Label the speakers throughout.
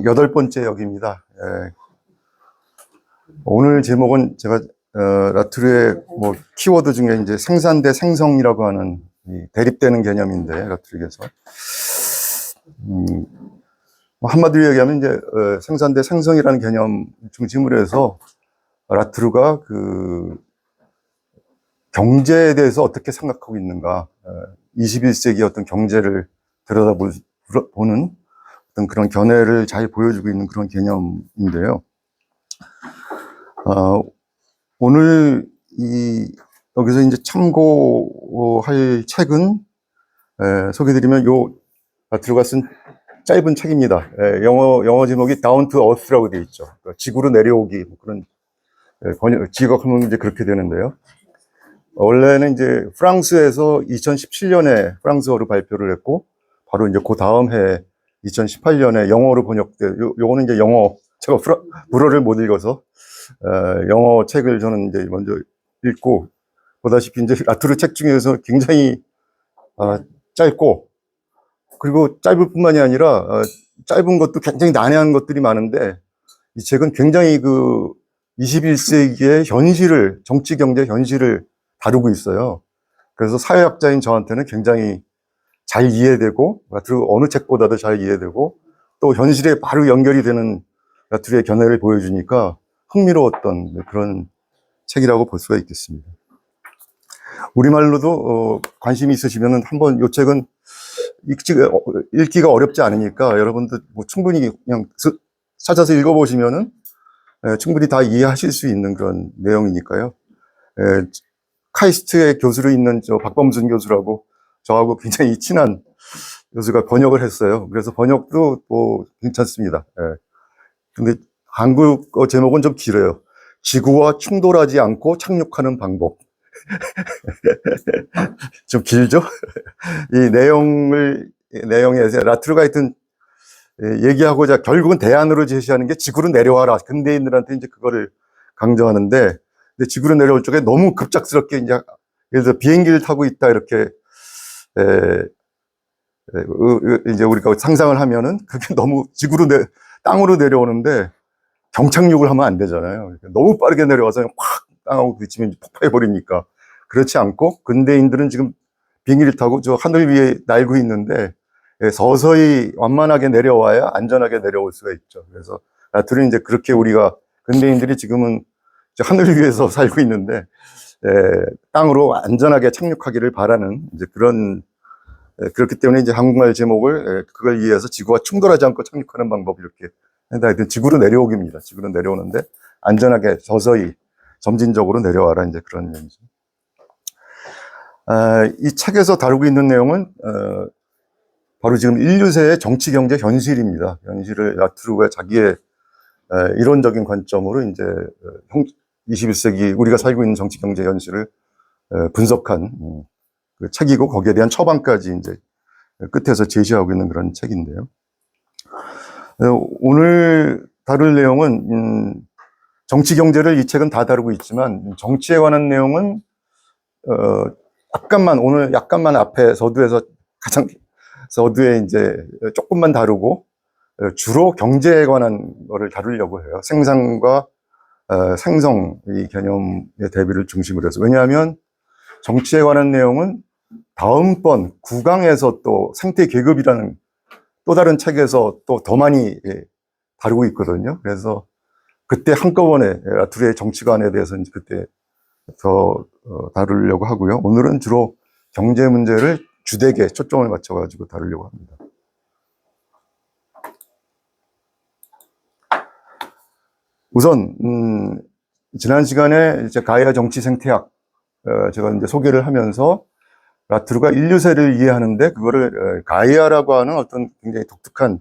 Speaker 1: 여덟 번째 역입니다. 오늘 제목은 제가 라투르의 키워드 중에 이제 생산 대 생성이라고 하는 대립되는 개념인데, 라투르에서 한마디로 얘기하면 이제 생산 대 생성이라는 개념 중심으로 해서 라투르가 그 경제에 대해서 어떻게 생각하고 있는가, 21세기 어떤 경제를 들여다보는 어떤 그런 견해를 잘 보여주고 있는 그런 개념인데요. 오늘 여기서 이제 참고할 책은 소개드리면 라투르가 쓴 짧은 책입니다. 영어 제목이 Down to Earth라고 되어 있죠. 지구로 내려오기, 그런 지역하면 이제 그렇게 되는데요. 원래는 이제 프랑스에서 2017년에 프랑스어로 발표를 했고, 바로 이제 그 다음 해 2018년에 영어로 요거는 이제 영어, 제가 불어를 못 읽어서, 영어 책을 저는 이제 먼저 읽고, 보다시피 이제 라투르 책 중에서 굉장히, 짧고, 그리고 짧을 뿐만이 아니라, 짧은 것도 굉장히 난해한 것들이 많은데, 이 책은 굉장히 21세기의 현실을, 정치, 경제 현실을 다루고 있어요. 그래서 사회학자인 저한테는 굉장히 잘 이해되고, 라투르 어느 책보다도 잘 이해되고, 또 현실에 바로 연결이 되는 라투르의 견해를 보여주니까 흥미로웠던 그런 책이라고 볼 수가 있겠습니다. 우리말로도 관심이 있으시면 한번 이 책은 읽기가 어렵지 않으니까 여러분들 충분히 그냥 찾아서 읽어보시면은 충분히 다 이해하실 수 있는 그런 내용이니까요. 카이스트의 교수로 있는 박범순 교수라고 저하고 굉장히 친한 교수가 번역을 했어요. 그래서 번역도 괜찮습니다. 근데 한국어 제목은 좀 길어요. 지구와 충돌하지 않고 착륙하는 방법. 좀 길죠? 이 내용에서 라투르가 하여튼 얘기하고자 결국은 대안으로 제시하는 게 지구로 내려와라. 근대인들한테 이제 그거를 강조하는데, 근데 지구로 내려올 쪽에 너무 급작스럽게 이제, 예를 들어 비행기를 타고 있다, 이렇게, 이제 우리가 상상을 하면은 그게 너무 땅으로 내려오는데 경착륙을 하면 안 되잖아요. 너무 빠르게 내려와서 확 땅하고 부딪히면 폭파해버리니까. 그렇지 않고, 근대인들은 지금 비행기를 타고 저 하늘 위에 날고 있는데, 서서히 완만하게 내려와야 안전하게 내려올 수가 있죠. 그래서 라투르는 이제 그렇게 근대인들이 지금은 하늘 위에서 살고 있는데, 땅으로 안전하게 착륙하기를 바라는 이제 그렇기 때문에 이제 한국말 제목을 그걸 이해해서 지구와 충돌하지 않고 착륙하는 방법, 이렇게 하여튼 지구로 내려오기입니다. 지구로 내려오는데 안전하게 서서히 점진적으로 내려와라, 이제 그런 얘기죠. 이 책에서 다루고 있는 내용은 바로 지금 인류세의 정치 경제 현실입니다. 현실을 라투르가 자기의 이론적인 관점으로 이제 21세기 우리가 살고 있는 정치 경제 현실을 분석한 그 책이고, 거기에 대한 처방까지 이제 끝에서 제시하고 있는 그런 책인데요. 오늘 다룰 내용은 정치 경제를 이 책은 다 다루고 있지만, 정치에 관한 내용은 오늘 약간만 앞에 서두에 이제 조금만 다루고, 주로 경제에 관한 거를 다루려고 해요. 생산과 생성, 이 개념의 대비를 중심으로 해서. 왜냐하면 정치에 관한 내용은 다음번 9강에서 또 생태 계급이라는 또 다른 책에서 또 더 많이 다루고 있거든요. 그래서 그때 한꺼번에 라투르의 정치관에 대해서 이제 그때 더 다루려고 하고요. 오늘은 주로 경제 문제를 주되게 초점을 맞춰가지고 다루려고 합니다. 우선 지난 시간에 이제 가이아 정치 생태학 제가 이제 소개를 하면서 라투르가 인류세를 이해하는데, 그거를 가이아라고 하는 어떤 굉장히 독특한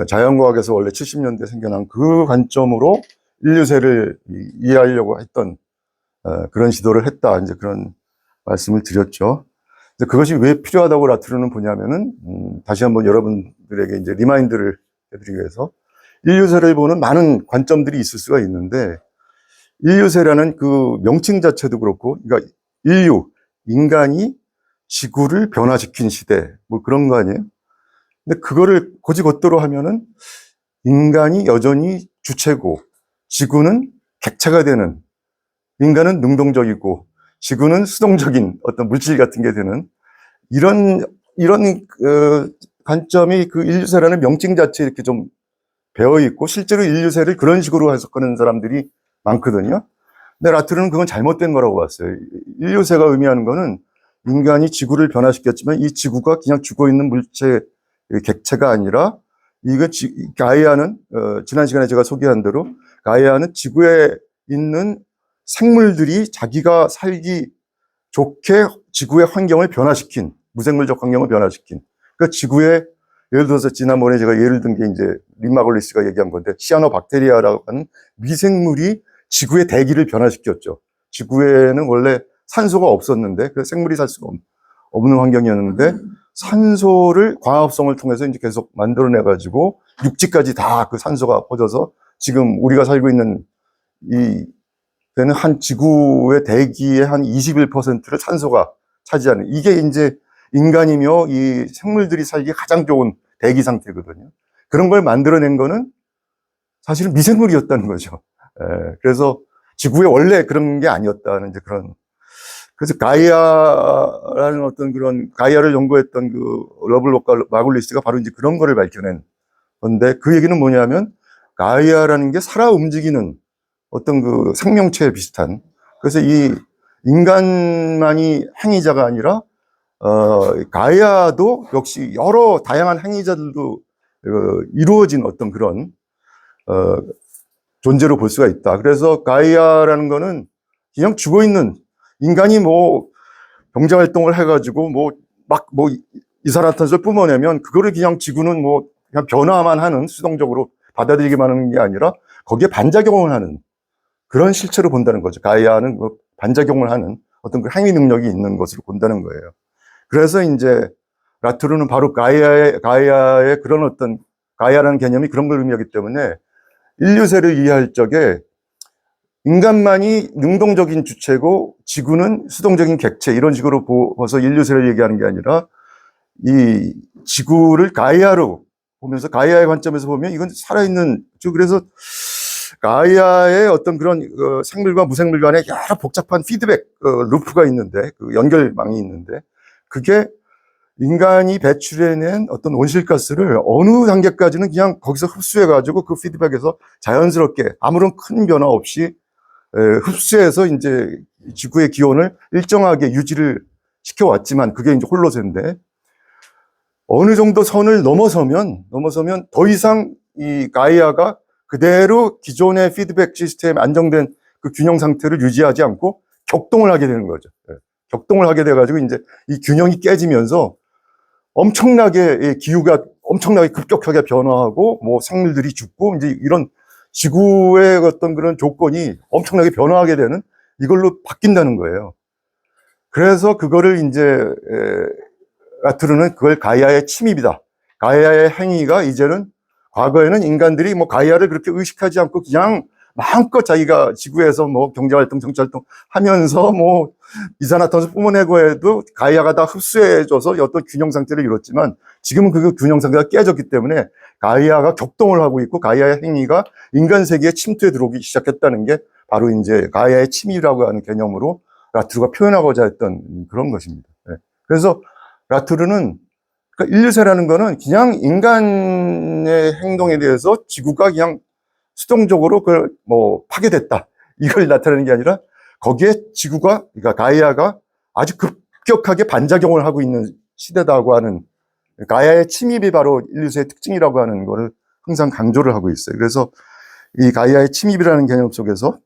Speaker 1: 자연과학에서 원래 70년대에 생겨난 그 관점으로 인류세를 이해하려고 했던 그런 시도를 했다, 이제 그런 말씀을 드렸죠. 그것이 왜 필요하다고 라투르는 보냐면은 다시 한번 여러분들에게 이제 리마인드를 해드리기 위해서, 인류세를 보는 많은 관점들이 있을 수가 있는데, 인류세라는 그 명칭 자체도 그렇고, 그러니까 인간이 지구를 변화시킨 시대, 그런 거 아니에요? 근데 그거를 고지고대로 하면은 인간이 여전히 주체고 지구는 객체가 되는, 인간은 능동적이고 지구는 수동적인 어떤 물질 같은 게 되는 이런 관점이 그 인류세라는 명칭 자체에 이렇게 좀 배어 있고 실제로 인류세를 그런 식으로 해석하는 사람들이 많거든요. 근데 라트르는 그건 잘못된 거라고 봤어요. 인류세가 의미하는 거는 인간이 지구를 변화시켰지만 이 지구가 그냥 죽어있는 물체, 객체가 아니라 가이아는 지난 시간에 제가 소개한 대로 가이아는 지구에 있는 생물들이 자기가 살기 좋게 지구의 환경을 변화시킨, 무생물적 환경을 변화시킨, 그러니까 지구의, 예를 들어서 지난번에 제가 예를 든 게 이제 린마글리스가 얘기한 건데 시아노박테리아라고 하는 미생물이 지구의 대기를 변화시켰죠. 지구에는 원래 산소가 없었는데 그 생물이 살 수가 없는 환경이었는데 산소를 광합성을 통해서 이제 계속 만들어내 가지고 육지까지 다 그 산소가 퍼져서 지금 우리가 살고 있는 이 되는 한 지구의 대기의 한 21%를 산소가 차지하는, 이게 이제 인간이며 이 생물들이 살기 가장 좋은 대기 상태거든요. 그런 걸 만들어낸 거는 사실은 미생물이었다는 거죠. 그래서 지구에 원래 그런 게 아니었다는 이제 그런. 그래서 가이아라는 어떤 그런 가이아를 연구했던 그 러블록과 마글리스가 바로 이제 그런 거를 밝혀낸 건데 그 얘기는 뭐냐면 가이아라는 게 살아 움직이는 어떤 그 생명체 비슷한, 그래서 이 인간만이 행위자가 아니라 가이아도 역시 여러 다양한 행위자들도 이루어진 어떤 그런 존재로 볼 수가 있다. 그래서 가이아라는 거는 그냥 죽어 있는 인간이 뭐 경제 활동을 해가지고 뭐 막 뭐 이산화탄소를 뿜어내면 그거를 그냥 지구는 뭐 그냥 변화만 하는, 수동적으로 받아들이기만 하는 게 아니라 거기에 반작용을 하는 그런 실체로 본다는 거죠. 가이아는 뭐 반작용을 하는 어떤 그 행위 능력이 있는 것으로 본다는 거예요. 그래서 이제 라투르는 바로 가이아의 그런 어떤, 가이아라는 개념이 그런 걸 의미하기 때문에 인류세를 이해할 적에 인간만이 능동적인 주체고 지구는 수동적인 객체, 이런 식으로 보고서 인류세를 얘기하는 게 아니라 이 지구를 가이아로 보면서 가이아의 관점에서 보면 이건 살아있는, 그래서 가이아의 어떤 그런 생물과 무생물 간에 여러 복잡한 피드백 루프가 있는데, 그 연결망이 있는데 그게 인간이 배출해낸 어떤 온실가스를 어느 단계까지는 그냥 거기서 흡수해가지고 그 피드백에서 자연스럽게 아무런 큰 변화 없이 흡수해서 이제 지구의 기온을 일정하게 유지를 시켜왔지만 그게 이제 홀로세인데 어느 정도 선을 넘어서면 더 이상 이 가이아가 그대로 기존의 피드백 시스템에 안정된 그 균형 상태를 유지하지 않고 격동을 하게 되는 거죠. 격동을 하게 돼가지고 이제 이 균형이 깨지면서 엄청나게 기후가 엄청나게 급격하게 변화하고 뭐 생물들이 죽고 이제 이런 지구의 어떤 그런 조건이 엄청나게 변화하게 되는, 이걸로 바뀐다는 거예요. 그래서 그거를 이제 라투르는 그걸 가이아의 침입이다. 가이아의 행위가 이제는, 과거에는 인간들이 뭐 가이아를 그렇게 의식하지 않고 그냥 마음껏 자기가 지구에서 뭐 경제활동, 정치활동 하면서 뭐 이산화탄소 뿜어내고 해도 가이아가 다 흡수해줘서 어떤 균형 상태를 이뤘지만 지금은 그 균형 상태가 깨졌기 때문에 가이아가 격동을 하고 있고 가이아의 행위가 인간 세계에 침투해 들어오기 시작했다는 게 바로 이제 가이아의 침입이라고 하는 개념으로 라투르가 표현하고자 했던 그런 것입니다. 그래서 라투르는, 그러니까 인류세라는 거는 그냥 인간의 행동에 대해서 지구가 그냥 수동적으로 그걸 뭐 파괴됐다, 이걸 나타내는 게 아니라 거기에 지구가, 그러니까 가이아가 아주 급격하게 반작용을 하고 있는 시대다고 하는, 가이아의 침입이 바로 인류세의 특징이라고 하는 거를 항상 강조를 하고 있어요. 그래서 이 가이아의 침입이라는 개념 속에서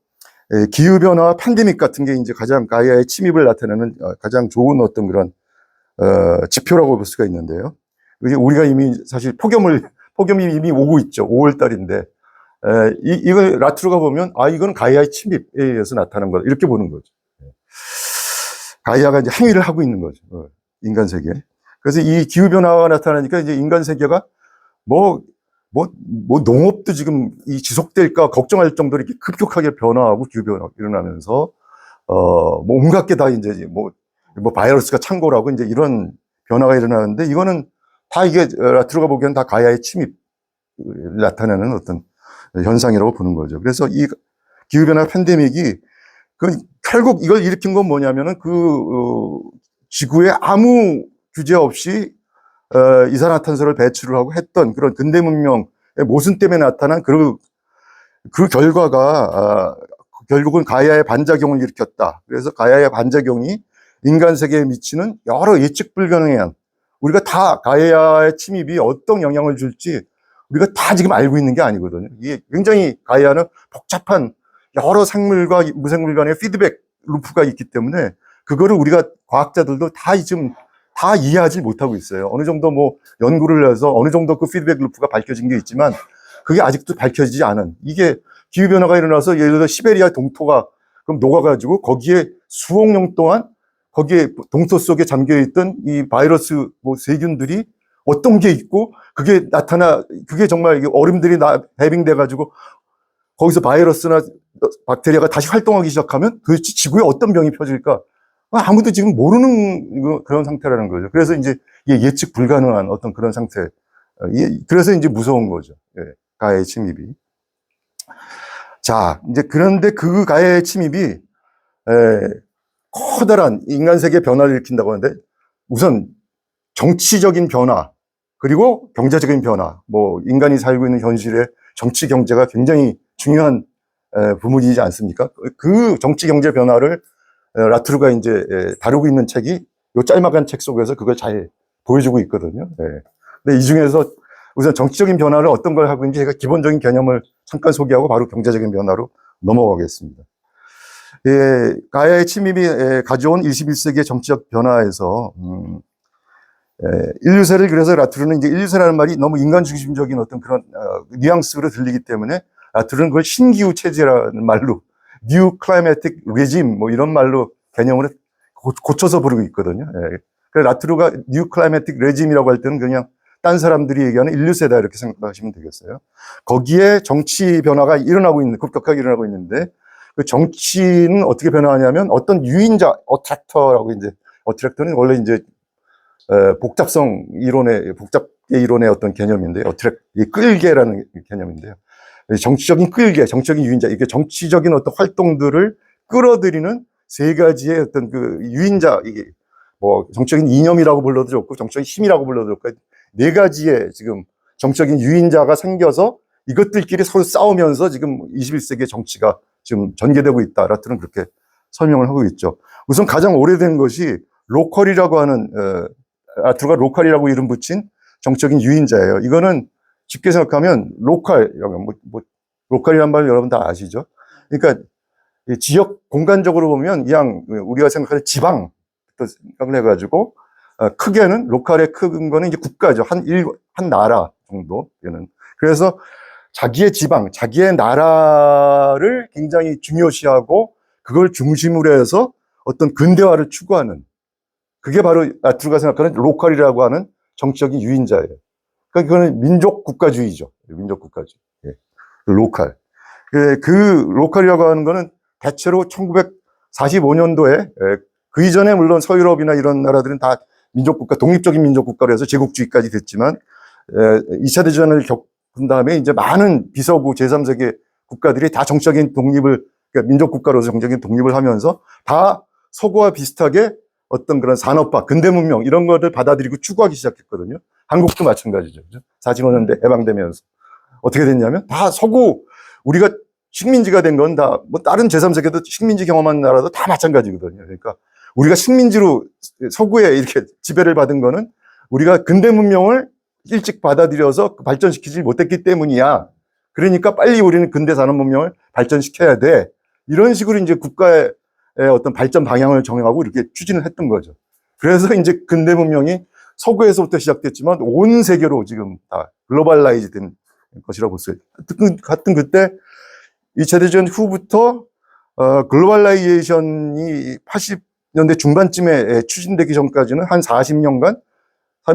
Speaker 1: 기후변화와 팬데믹 같은 게 이제 가장 가이아의 침입을 나타내는 가장 좋은 어떤 그런 지표라고 볼 수가 있는데요. 우리가 이미 사실 폭염이 이미 오고 있죠. 5월 달인데 이걸 라투르가 보면 이건 가이아의 침입에 의해서 나타난 거다, 이렇게 보는 거죠. 가이아가 이제 행위를 하고 있는 거죠. 인간 세계에. 그래서 이 기후변화가 나타나니까 이제 인간 세계가 뭐 농업도 지금 이 지속될까 걱정할 정도로 이렇게 급격하게 변화하고 기후변화가 일어나면서, 뭐 온갖 게 다 이제 뭐 바이러스가 창궐하고 이제 이런 변화가 일어나는데 이거는 다 이게 라투르가 보기에는 다 가이아의 침입, 나타내는 어떤 현상이라고 보는 거죠. 그래서 이 기후변화 팬데믹이 결국 이걸 일으킨 건 뭐냐면은 지구에 아무 규제 없이 이산화탄소를 배출을 하고 했던 그런 근대 문명의 모순 때문에 나타난 그 결과가 결국은 가야의 반작용을 일으켰다. 그래서 가야의 반작용이 인간 세계에 미치는 여러 예측 불가능한, 우리가 다 가야의 침입이 어떤 영향을 줄지 우리가 다 지금 알고 있는 게 아니거든요. 이게 굉장히 가야는 복잡한 여러 생물과 무생물 간의 피드백 루프가 있기 때문에 그거를 우리가 과학자들도 다 지금 다 이해하지 못하고 있어요. 어느 정도 뭐 연구를 해서 어느 정도 그 피드백 루프가 밝혀진 게 있지만 그게 아직도 밝혀지지 않은, 이게 기후변화가 일어나서 예를 들어 시베리아 동토가 그럼 녹아가지고 거기에 수억 년 동안 거기에 동토 속에 잠겨있던 이 바이러스 뭐 세균들이 어떤 게 있고 그게 그게 정말 얼음들이 배빙돼가지고 거기서 바이러스나 박테리아가 다시 활동하기 시작하면 도대체 지구에 어떤 병이 펴질까? 아무도 지금 모르는 그런 상태라는 거죠. 그래서 이제 예측 불가능한 어떤 그런 상태. 그래서 이제 무서운 거죠. 가해의 침입이. 자, 이제 그런데 그 가해의 침입이 커다란 인간 세계 변화를 일으킨다고 하는데 우선 정치적인 변화 그리고 경제적인 변화, 뭐 인간이 살고 있는 현실의 정치 경제가 굉장히 중요한 부분이지 않습니까? 그 정치 경제 변화를 라투르가 이제 다루고 있는 책이 요 짤막한 책 속에서 그걸 잘 보여주고 있거든요. 근데 이 중에서 우선 정치적인 변화를 어떤 걸 하고 있는지 제가 기본적인 개념을 잠깐 소개하고 바로 경제적인 변화로 넘어가겠습니다. 가야의 침입이 가져온 21세기의 정치적 변화에서 인류세를, 그래서 라투르는 이제 인류세라는 말이 너무 인간 중심적인 어떤 그런 뉘앙스로 들리기 때문에 라투르는 그걸 신기후 체제라는 말로 New Climatic Regime 뭐 이런 말로 개념을 고쳐서 부르고 있거든요. 그래서 라투르가 New Climatic Regime이라고 할 때는 그냥 딴 사람들이 얘기하는 인류세다 이렇게 생각하시면 되겠어요. 거기에 정치 변화가 급격하게 일어나고 있는데 그 정치는 어떻게 변화하냐면 어떤 유인자, 어트랙터는 원래 이제 복잡의 이론의 어떤 개념인데요. 끌개라는 개념인데요. 정치적인 끌개, 정치적인 유인자, 이게 정치적인 어떤 활동들을 끌어들이는 세 가지의 어떤 그 유인자, 이게 뭐 정치적인 이념이라고 불러도 좋고 정치적인 힘이라고 불러도 좋고 네 가지의 지금 정치적인 유인자가 생겨서 이것들끼리 서로 싸우면서 지금 21세기의 정치가 지금 전개되고 있다. 라트는 그렇게 설명을 하고 있죠. 우선 가장 오래된 것이 로컬이라고 하는 라트가 로컬이라고 이름 붙인 정치적인 유인자예요. 이거는 쉽게 생각하면 로컬이란 말 여러분 다 아시죠? 그러니까 지역 공간적으로 보면 그냥 우리가 생각하는 지방 생각을 해가지고 크게는 로컬의 큰 거는 이제 국가죠. 한 나라 정도 되는. 그래서 자기의 지방, 자기의 나라를 굉장히 중요시하고 그걸 중심으로 해서 어떤 근대화를 추구하는, 그게 바로 라투르가 생각하는 로컬이라고 하는 정치적인 유인자예요. 그러니까 그거는 민족 국가주의죠. 민족 국가주의. 로컬. 그 로컬이라고 하는 거는 대체로 1945년도에 그 이전에 물론 서유럽이나 이런 나라들은 다 민족국가, 독립적인 민족국가로 해서 제국주의까지 됐지만 2차 대전을 겪은 다음에 이제 많은 비서구 제3세계 국가들이 다 정치적인 독립을, 그러니까 민족국가로서 정치적인 독립을 하면서 다 서구와 비슷하게 어떤 그런 산업화, 근대 문명 이런 것을 받아들이고 추구하기 시작했거든요. 한국도 마찬가지죠. 45년대 해방되면서 어떻게 됐냐면 다 서구, 우리가 식민지가 된 건 다 뭐 다른 제3세계도 식민지 경험한 나라도 다 마찬가지거든요. 그러니까 우리가 식민지로 서구에 이렇게 지배를 받은 거는 우리가 근대 문명을 일찍 받아들여서 발전시키지 못했기 때문이야. 그러니까 빨리 우리는 근대 산업 문명을 발전시켜야 돼. 이런 식으로 이제 국가의 어떤 발전 방향을 정하고 이렇게 추진을 했던 거죠. 그래서 이제 근대 문명이 서구에서부터 시작됐지만 온 세계로 지금 다 글로벌라이즈 된 것이라고 볼 수 있어요. 같은 그때 2차 대전 후부터 글로벌라이제이션이 80년대 중반쯤에 추진되기 전까지는 한 40년간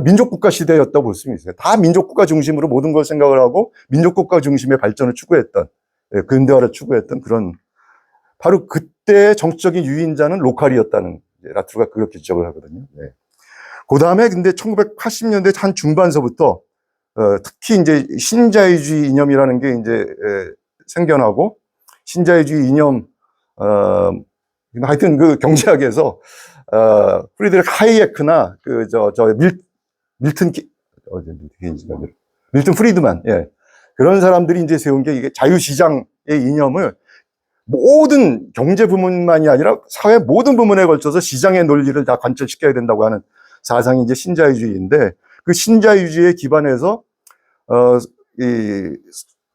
Speaker 1: 민족국가 시대였다고 볼 수 있어요. 다 민족국가 중심으로 모든 걸 생각을 하고 민족국가 중심의 발전을 추구했던, 근대화를 추구했던 그런, 바로 그때의 정치적인 유인자는 로컬이었다는, 라투르가 그렇게 지적을 하거든요. 그 다음에 근데 1980년대 한 중반서부터 특히 이제 신자유주의 이념이라는 게 이제 생겨나고, 신자유주의 이념, 하여튼 그 경제학에서 프리드리히 하이에크나 밀튼 밀튼 프리드만, 예, 그런 사람들이 이제 세운 게 이게 자유시장의 이념을 모든 경제 부문만이 아니라 사회 모든 부문에 걸쳐서 시장의 논리를 다 관철시켜야 된다고 하는 사상이 이제 신자유주의인데, 그 신자유주의에 기반해서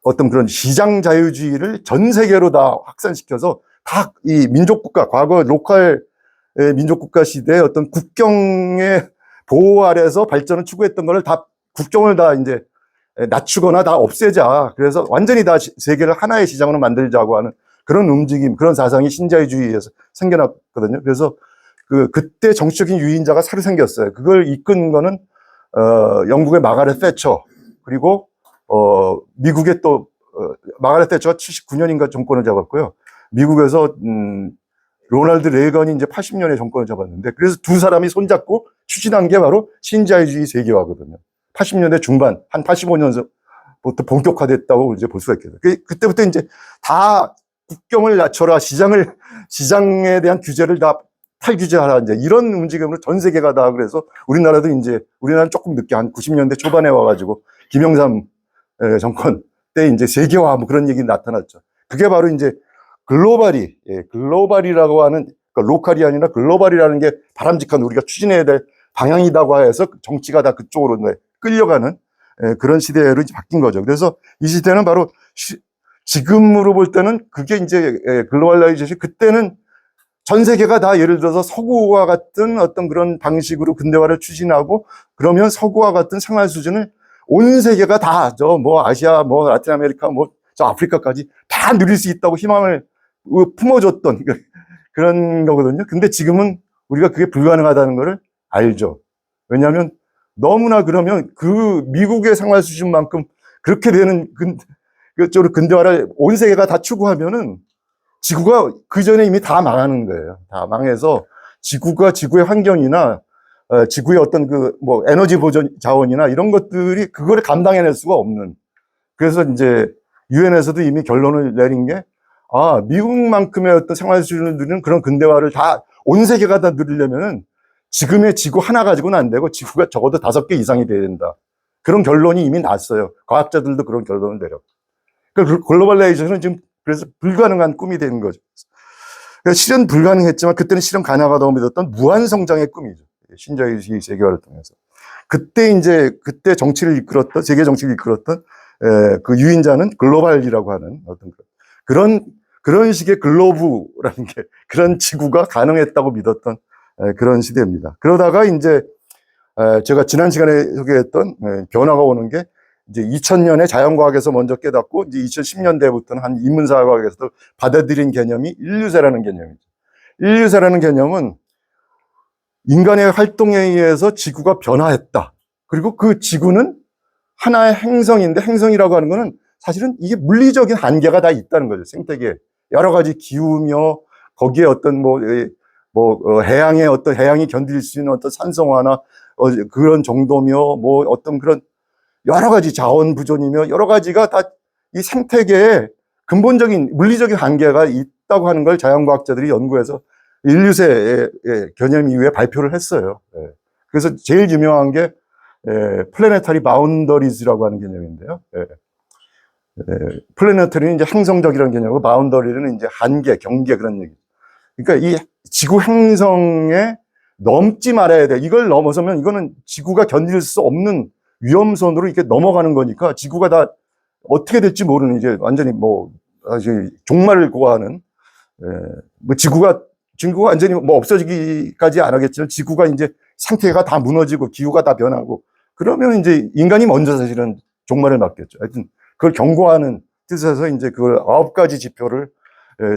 Speaker 1: 어떤 그런 시장 자유주의를 전 세계로 다 확산시켜서 다 이 민족국가, 과거 로컬 민족국가 시대의 어떤 국경의 보호 아래서 발전을 추구했던 거를 다, 국경을 다 이제 낮추거나 다 없애자. 그래서 완전히 다 세계를 하나의 시장으로 만들자고 하는 그런 움직임, 그런 사상이 신자유주의에서 생겨났거든요. 그래서 그때 정치적인 유인자가 새로 생겼어요. 그걸 이끈 거는, 영국의 마가렛 that처, 그리고, 미국의 또, 마가렛 that처가 79년인가 정권을 잡았고요. 미국에서, 로널드 레이건이 이제 80년에 정권을 잡았는데, 그래서 두 사람이 손잡고 추진한 게 바로 신자유주의 세계화거든요. 80년대 중반, 한 85년부터 본격화됐다고 이제 볼 수가 있겠죠. 그때부터 이제 다 국경을 낮춰라, 시장에 대한 규제를 다 탈규제하라, 이제 이런 움직임으로 전 세계가 다, 그래서 우리나라도 이제, 우리나라는 조금 늦게 한 90년대 초반에 와가지고 김영삼 정권 때 이제 세계화 뭐 그런 얘기 나타났죠. 그게 바로 이제 글로벌이라고 하는, 그러니까 로컬이 아니라 글로벌이라는 게 바람직한 우리가 추진해야 될 방향이라고 해서 정치가 다 그쪽으로 끌려가는 그런 시대로 이제 바뀐 거죠. 그래서 이 시대는 바로 지금으로 볼 때는 그게 이제 글로벌라이제이션, 그때는 전 세계가 다 예를 들어서 서구와 같은 어떤 그런 방식으로 근대화를 추진하고, 그러면 서구와 같은 생활 수준을 온 세계가 다, 아시아, 라틴 아메리카, 저 아프리카까지 다 누릴 수 있다고 희망을 품어줬던 그런 거거든요. 근데 지금은 우리가 그게 불가능하다는 거를 알죠. 왜냐하면 너무나, 그러면 그 미국의 생활 수준만큼 그렇게 되는 그쪽으로 근대화를 온 세계가 다 추구하면은 지구가 그 전에 이미 다 망하는 거예요. 다 망해서 지구의 환경이나 지구의 어떤 에너지 보존 자원이나 이런 것들이 그거를 감당해낼 수가 없는. 그래서 이제 유엔에서도 이미 결론을 내린 게, 미국만큼의 어떤 생활 수준을 누리는 그런 근대화를 다 온 세계가 다 누리려면은 지금의 지구 하나 가지고는 안 되고 지구가 적어도 5개 이상이 돼야 된다. 그런 결론이 이미 났어요. 과학자들도 그런 결론을 내렸고. 그 글로벌라이제이션은 지금 그래서 불가능한 꿈이 되는 거죠. 그래서 실현 불가능했지만 그때는 실현 가능하다고 믿었던 무한성장의 꿈이죠. 신자유주의 세계화를 통해서. 그때 정치를 이끌었던, 세계 정치를 이끌었던 그 유인자는 글로벌이라고 하는 어떤 그런 식의 글로브라는 게, 그런 지구가 가능했다고 믿었던 그런 시대입니다. 그러다가 이제 제가 지난 시간에 소개했던 변화가 오는 게, 이제 2000년에 자연과학에서 먼저 깨닫고, 이제 2010년대부터는 한 인문사회과학에서도 받아들인 개념이 인류세라는 개념이죠. 인류세라는 개념은 인간의 활동에 의해서 지구가 변화했다. 그리고 그 지구는 하나의 행성인데, 행성이라고 하는 거는 사실은 이게 물리적인 한계가 다 있다는 거죠. 생태계에. 여러 가지 기후며, 거기에 어떤 해양이 견딜 수 있는 어떤 산성화나, 그런 정도며, 어떤 그런 여러 가지 자원 부존이며, 여러 가지가 다 이 생태계에 근본적인 물리적인 한계가 있다고 하는 걸 자연과학자들이 연구해서 인류세의 개념 이후에 발표를 했어요. 그래서 제일 유명한 게 플래네터리 바운더리즈라고 하는 개념인데요. 플래네터리는 이제 행성적이라는 개념이고, 바운더리는 이제 한계, 경계, 그런 얘기. 그러니까 이 지구 행성에 넘지 말아야 돼. 이걸 넘어서면 이거는 지구가 견딜 수 없는 위험선으로 이렇게 넘어가는 거니까, 지구가 다 어떻게 될지 모르는, 이제 완전히 종말을 고하는, 지구가 완전히 없어지기까지 안 하겠지만, 지구가 이제 상태가 다 무너지고 기후가 다 변하고, 그러면 이제 인간이 먼저 사실은 종말을 맞겠죠. 하여튼 그걸 경고하는 뜻에서 이제 그걸 9가지 지표를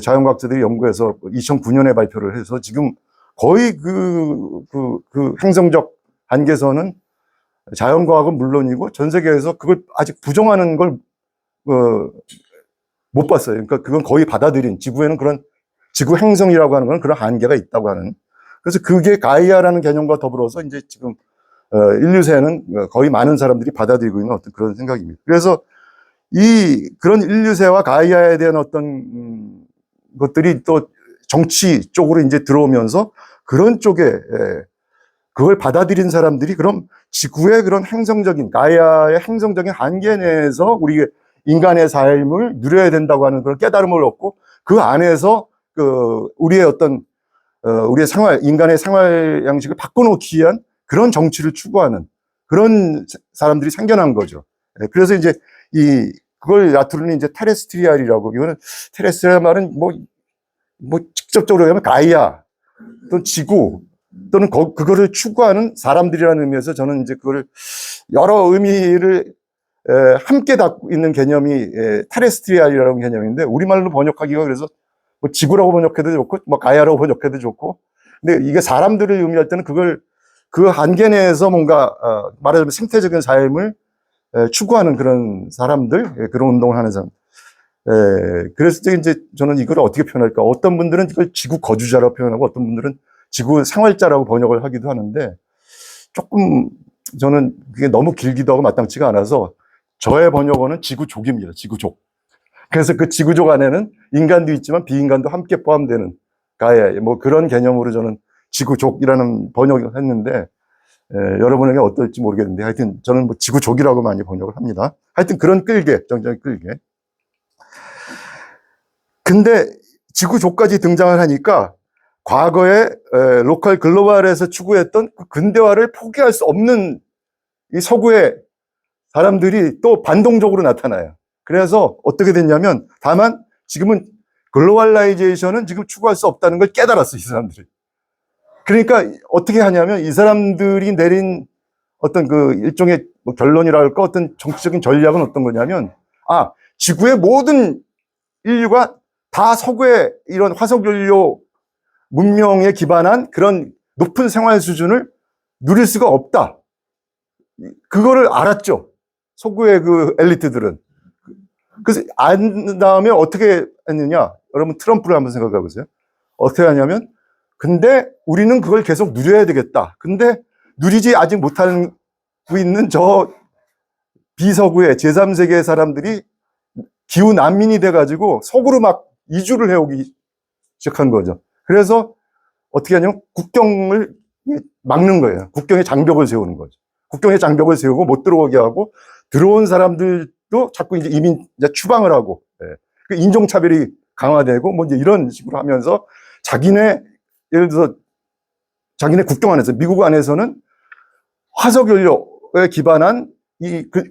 Speaker 1: 자연과학자들이 연구해서 2009년에 발표를 해서, 지금 거의 그 행성적 한계선은 자연과학은 물론이고 전 세계에서 그걸 아직 부정하는 걸 못 봤어요. 그러니까 그건 거의 받아들인, 지구에는 그런 지구 행성이라고 하는 건 그런 한계가 있다고 하는. 그래서 그게 가이아라는 개념과 더불어서 이제 지금 인류세는 거의 많은 사람들이 받아들이고 있는 어떤 그런 생각입니다. 그래서 그런 인류세와 가이아에 대한 어떤 것들이 또 정치 쪽으로 이제 들어오면서 그런 쪽에 그걸 받아들인 사람들이 그럼 지구의 그런 행성적인, 가이아의 행성적인 한계 내에서 우리 인간의 삶을 누려야 된다고 하는 그런 깨달음을 얻고 그 안에서 우리의 어떤, 우리의 생활, 인간의 생활 양식을 바꿔놓기 위한 그런 정치를 추구하는 그런 사람들이 생겨난 거죠. 그래서 이제 그걸 라투르는 이제 테레스트리알이라고, 이거는 테레스트리알 말은 뭐 직접적으로 하면 가이아 또는 지구 또는 그거를 추구하는 사람들이라는 의미에서 저는 이제 그걸 여러 의미를 함께 갖고 있는 개념이 테레스트리알이라는 개념인데 우리말로 번역하기가 그래서 뭐 지구라고 번역해도 좋고 뭐 가야라고 번역해도 좋고 근데 이게 사람들을 의미할 때는 그걸 그 한계 내에서 뭔가 말하자면 생태적인 삶을 추구하는 그런 사람들, 그런 운동을 하는 사람. 그래서 이제 저는 이걸 어떻게 표현할까? 어떤 분들은 이걸 지구 거주자라고 표현하고 어떤 분들은 지구 생활자라고 번역을 하기도 하는데 조금 저는 그게 너무 길기도 하고 마땅치가 않아서 저의 번역어는 지구족입니다. 지구족. 그래서 그 지구족 안에는 인간도 있지만 비인간도 함께 포함되는 가해, 뭐 그런 개념으로 저는 지구족이라는 번역을 했는데, 여러분에게 어떨지 모르겠는데, 하여튼 저는 뭐 지구족이라고 많이 번역을 합니다. 하여튼 그런 끌개, 정정이 끌개. 근데 지구족까지 등장을 하니까 과거에 로컬 글로벌에서 추구했던 그 근대화를 포기할 수 없는 이 서구의 사람들이 또 반동적으로 나타나요. 그래서 어떻게 됐냐면 다만 지금은 글로벌라이제이션은 지금 추구할 수 없다는 걸 깨달았어, 이 사람들이. 그러니까 어떻게 하냐면 이 사람들이 내린 어떤 그 일종의 뭐 결론이랄까 어떤 정치적인 전략은 어떤 거냐면 지구의 모든 인류가 다 서구의 이런 화석연료 문명에 기반한 그런 높은 생활 수준을 누릴 수가 없다. 그거를 알았죠. 서구의 그 엘리트들은. 그래서 안 다음에 어떻게 했느냐? 여러분 트럼프를 한번 생각해 보세요. 어떻게 하냐면 근데 우리는 그걸 계속 누려야 되겠다. 근데 누리지 아직 못하고 있는 저 비서구의 제3세계의 사람들이 기후 난민이 돼가지고 서구로 막 이주를 해오기 시작한 거죠. 그래서 어떻게 하냐면 국경을 막는 거예요. 국경에 장벽을 세우는 거죠. 국경에 장벽을 세우고 못 들어오게 하고 들어온 사람들도 자꾸 이제 이민 이제 추방을 하고 그 인종차별이 강화되고 뭐 이제 이런 식으로 하면서 예를 들어서 자기네 국경 안에서 미국 안에서는 화석연료에 기반한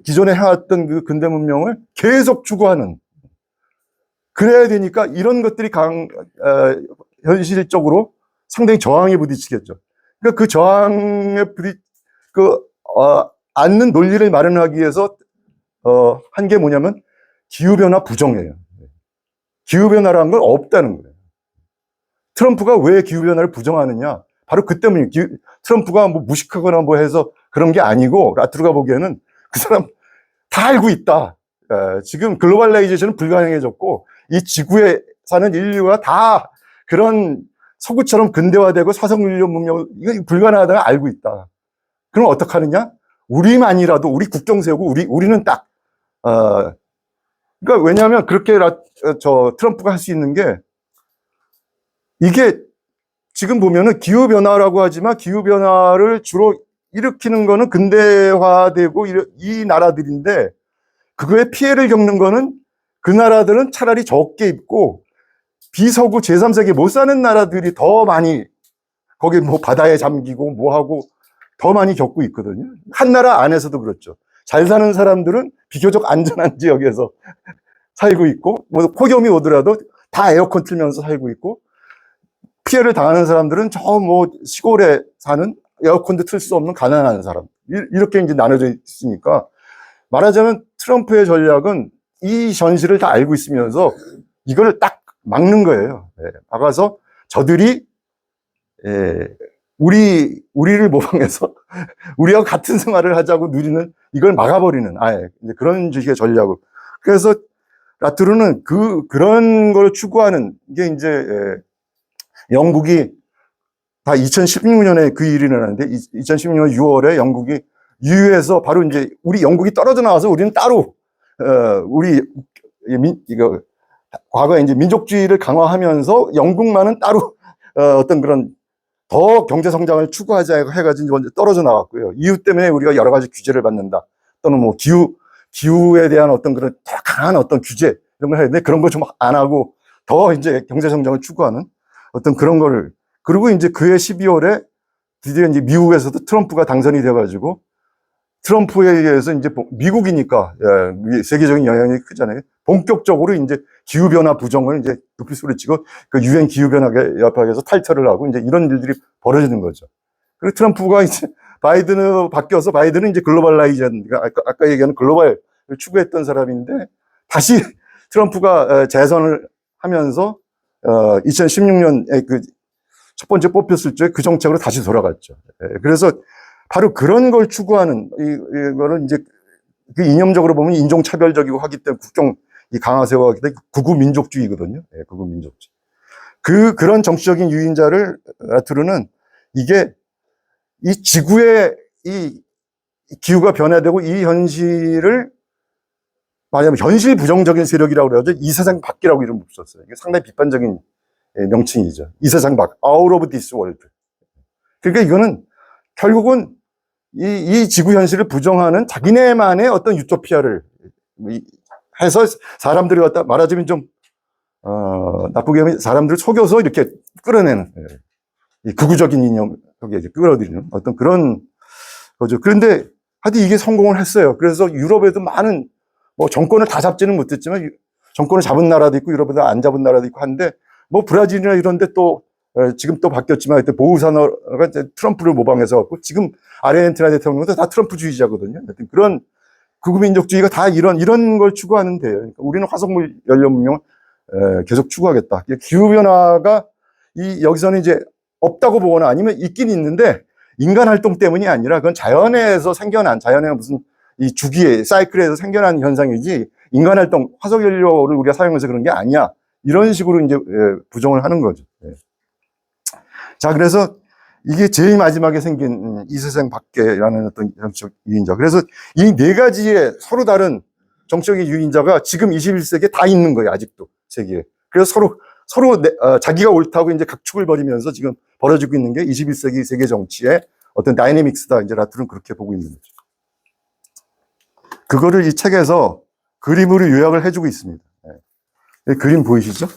Speaker 1: 기존에 해왔던 그 근대 문명을 계속 추구하는 그래야 되니까 이런 것들이 현실적으로 상당히 저항에 부딪히겠죠. 그러니까 그 저항에 않는 논리를 마련하기 위해서 한 게 뭐냐면 기후변화 부정이에요. 기후변화라는 건 없다는 거예요. 트럼프가 왜 기후변화를 부정하느냐? 바로 그 때문이에요. 트럼프가 뭐 무식하거나 뭐 해서 그런 게 아니고 라투르가 보기에는 그 사람 다 알고 있다. 지금 글로벌라이제이션은 불가능해졌고 이 지구에 사는 인류가 다 그런 서구처럼 근대화되고 화석연료 문명 이거 불가능하다는 걸 알고 있다. 그럼 어떡하느냐? 우리만이라도 우리 국경 세우고 우리는 딱 그러니까 왜냐하면 그렇게 트럼프가 할 수 있는 게 이게 지금 보면은 기후변화라고 하지만 기후변화를 주로 일으키는 거는 근대화되고 이 나라들인데 그거에 피해를 겪는 거는 그 나라들은 차라리 적게 입고 비서구 제3세계 못 사는 나라들이 더 많이 거기 뭐 바다에 잠기고 뭐 하고 더 많이 겪고 있거든요. 한 나라 안에서도 그렇죠. 잘 사는 사람들은 비교적 안전한 지역에서 살고 있고 뭐 폭염이 오더라도 다 에어컨 틀면서 살고 있고 피해를 당하는 사람들은 저 뭐 시골에 사는 에어컨도 틀 수 없는 가난한 사람 이렇게 이제 나눠져 있으니까 말하자면 트럼프의 전략은 이 현실을 다 알고 있으면서 이걸 딱 막는 거예요. 막아서 저들이 우리를 모방해서 우리하고 같은 생활을 하자고 누리는 이걸 막아버리는 이제 그런 식의 전략을. 그래서 라투르는 그런 걸 추구하는 게 이제 영국이 다 2016년에 그 일이 일어났는데 2016년 6월에 영국이 EU에서 바로 이제 우리 영국이 떨어져 나와서 우리는 따로 우리 이거 과거에 이제 민족주의를 강화하면서 영국만은 따로 어떤 그런 더 경제 성장을 추구하자 해가지고 먼저 떨어져 나왔고요. 이유 때문에 우리가 여러 가지 규제를 받는다. 또는 뭐 기후에 대한 어떤 그런 더 강한 어떤 규제 이런 걸 해야 되는데 그런 걸 좀 안 하고 더 이제 경제 성장을 추구하는 어떤 그런 거를 그리고 이제 그해 12월에 드디어 이제 미국에서도 트럼프가 당선이 돼가지고 트럼프에 의해서 이제 미국이니까 세계적인 영향이 크잖아요. 본격적으로 이제 기후변화 부정을 이제 높이 소리치고 그 유엔 기후변화 협약에서 탈퇴를 하고 이제 이런 일들이 벌어지는 거죠. 그리고 트럼프가 이제 바이든으로 바뀌어서 바이든은 이제 글로벌라이전, 아까 얘기하는 글로벌을 추구했던 사람인데 다시 트럼프가 재선을 하면서 2016년에 그 첫 번째 뽑혔을 때 그 정책으로 다시 돌아갔죠. 그래서 바로 그런 걸 추구하는 이거를 이제 그 이념적으로 보면 인종차별적이고 하기 때문에 국경 강화 세워하기 때문에 극우민족주의거든요. 극우민족주의. 그런 정치적인 유인자를 라투르는 이게 이 지구의 이 기후가 변화되고 이 현실을 말하자면 현실 부정적인 세력이라고 그래가지고 이 세상 밖이라고 이름 붙였어요. 이게 상당히 비판적인 명칭이죠. 이 세상 밖, out of this world. 그러니까 이거는 결국은 이 지구 현실을 부정하는 자기네만의 어떤 유토피아를 해서 사람들이 갖다 말하자면 좀, 나쁘게 하면 사람들을 속여서 이렇게 끌어내는, 이 극우적인 이념 속에 이제 끌어들이는 어떤 그런 거죠. 그런데 하여튼 이게 성공을 했어요. 그래서 유럽에도 많은, 뭐 정권을 다 잡지는 못했지만 정권을 잡은 나라도 있고 유럽에도 안 잡은 나라도 있고 한데 뭐 브라질이나 이런 데 또 지금 또 바뀌었지만 그때 보우사너가 트럼프를 모방해서 갖고 지금 아르헨티나 대통령도 다 트럼프주의자거든요. 그런 극우민족주의가 다 이런 걸 추구하는데요. 그러니까 우리는 화석물 연료 문명을 계속 추구하겠다. 기후변화가 여기서는 이제 없다고 보거나 아니면 있긴 있는데 인간 활동 때문이 아니라 그건 자연에서 생겨난 자연의 무슨 이 주기의 사이클에서 생겨난 현상이지 인간 활동 화석 연료를 우리가 사용해서 그런 게 아니야. 이런 식으로 이제 부정을 하는 거죠. 자, 그래서 이게 제일 마지막에 생긴 이 세상 밖에라는 어떤 정치적 유인자. 그래서 이 네 가지의 서로 다른 정치적인 유인자가 지금 21세기에 다 있는 거예요. 아직도 세계에. 그래서 서로 자기가 옳다고 이제 각축을 벌이면서 지금 벌어지고 있는 게 21세기 세계 정치의 어떤 다이내믹스다. 이제 라투르는 그렇게 보고 있는 거죠. 그거를 이 책에서 그림으로 요약을 해주고 있습니다. 그림 보이시죠?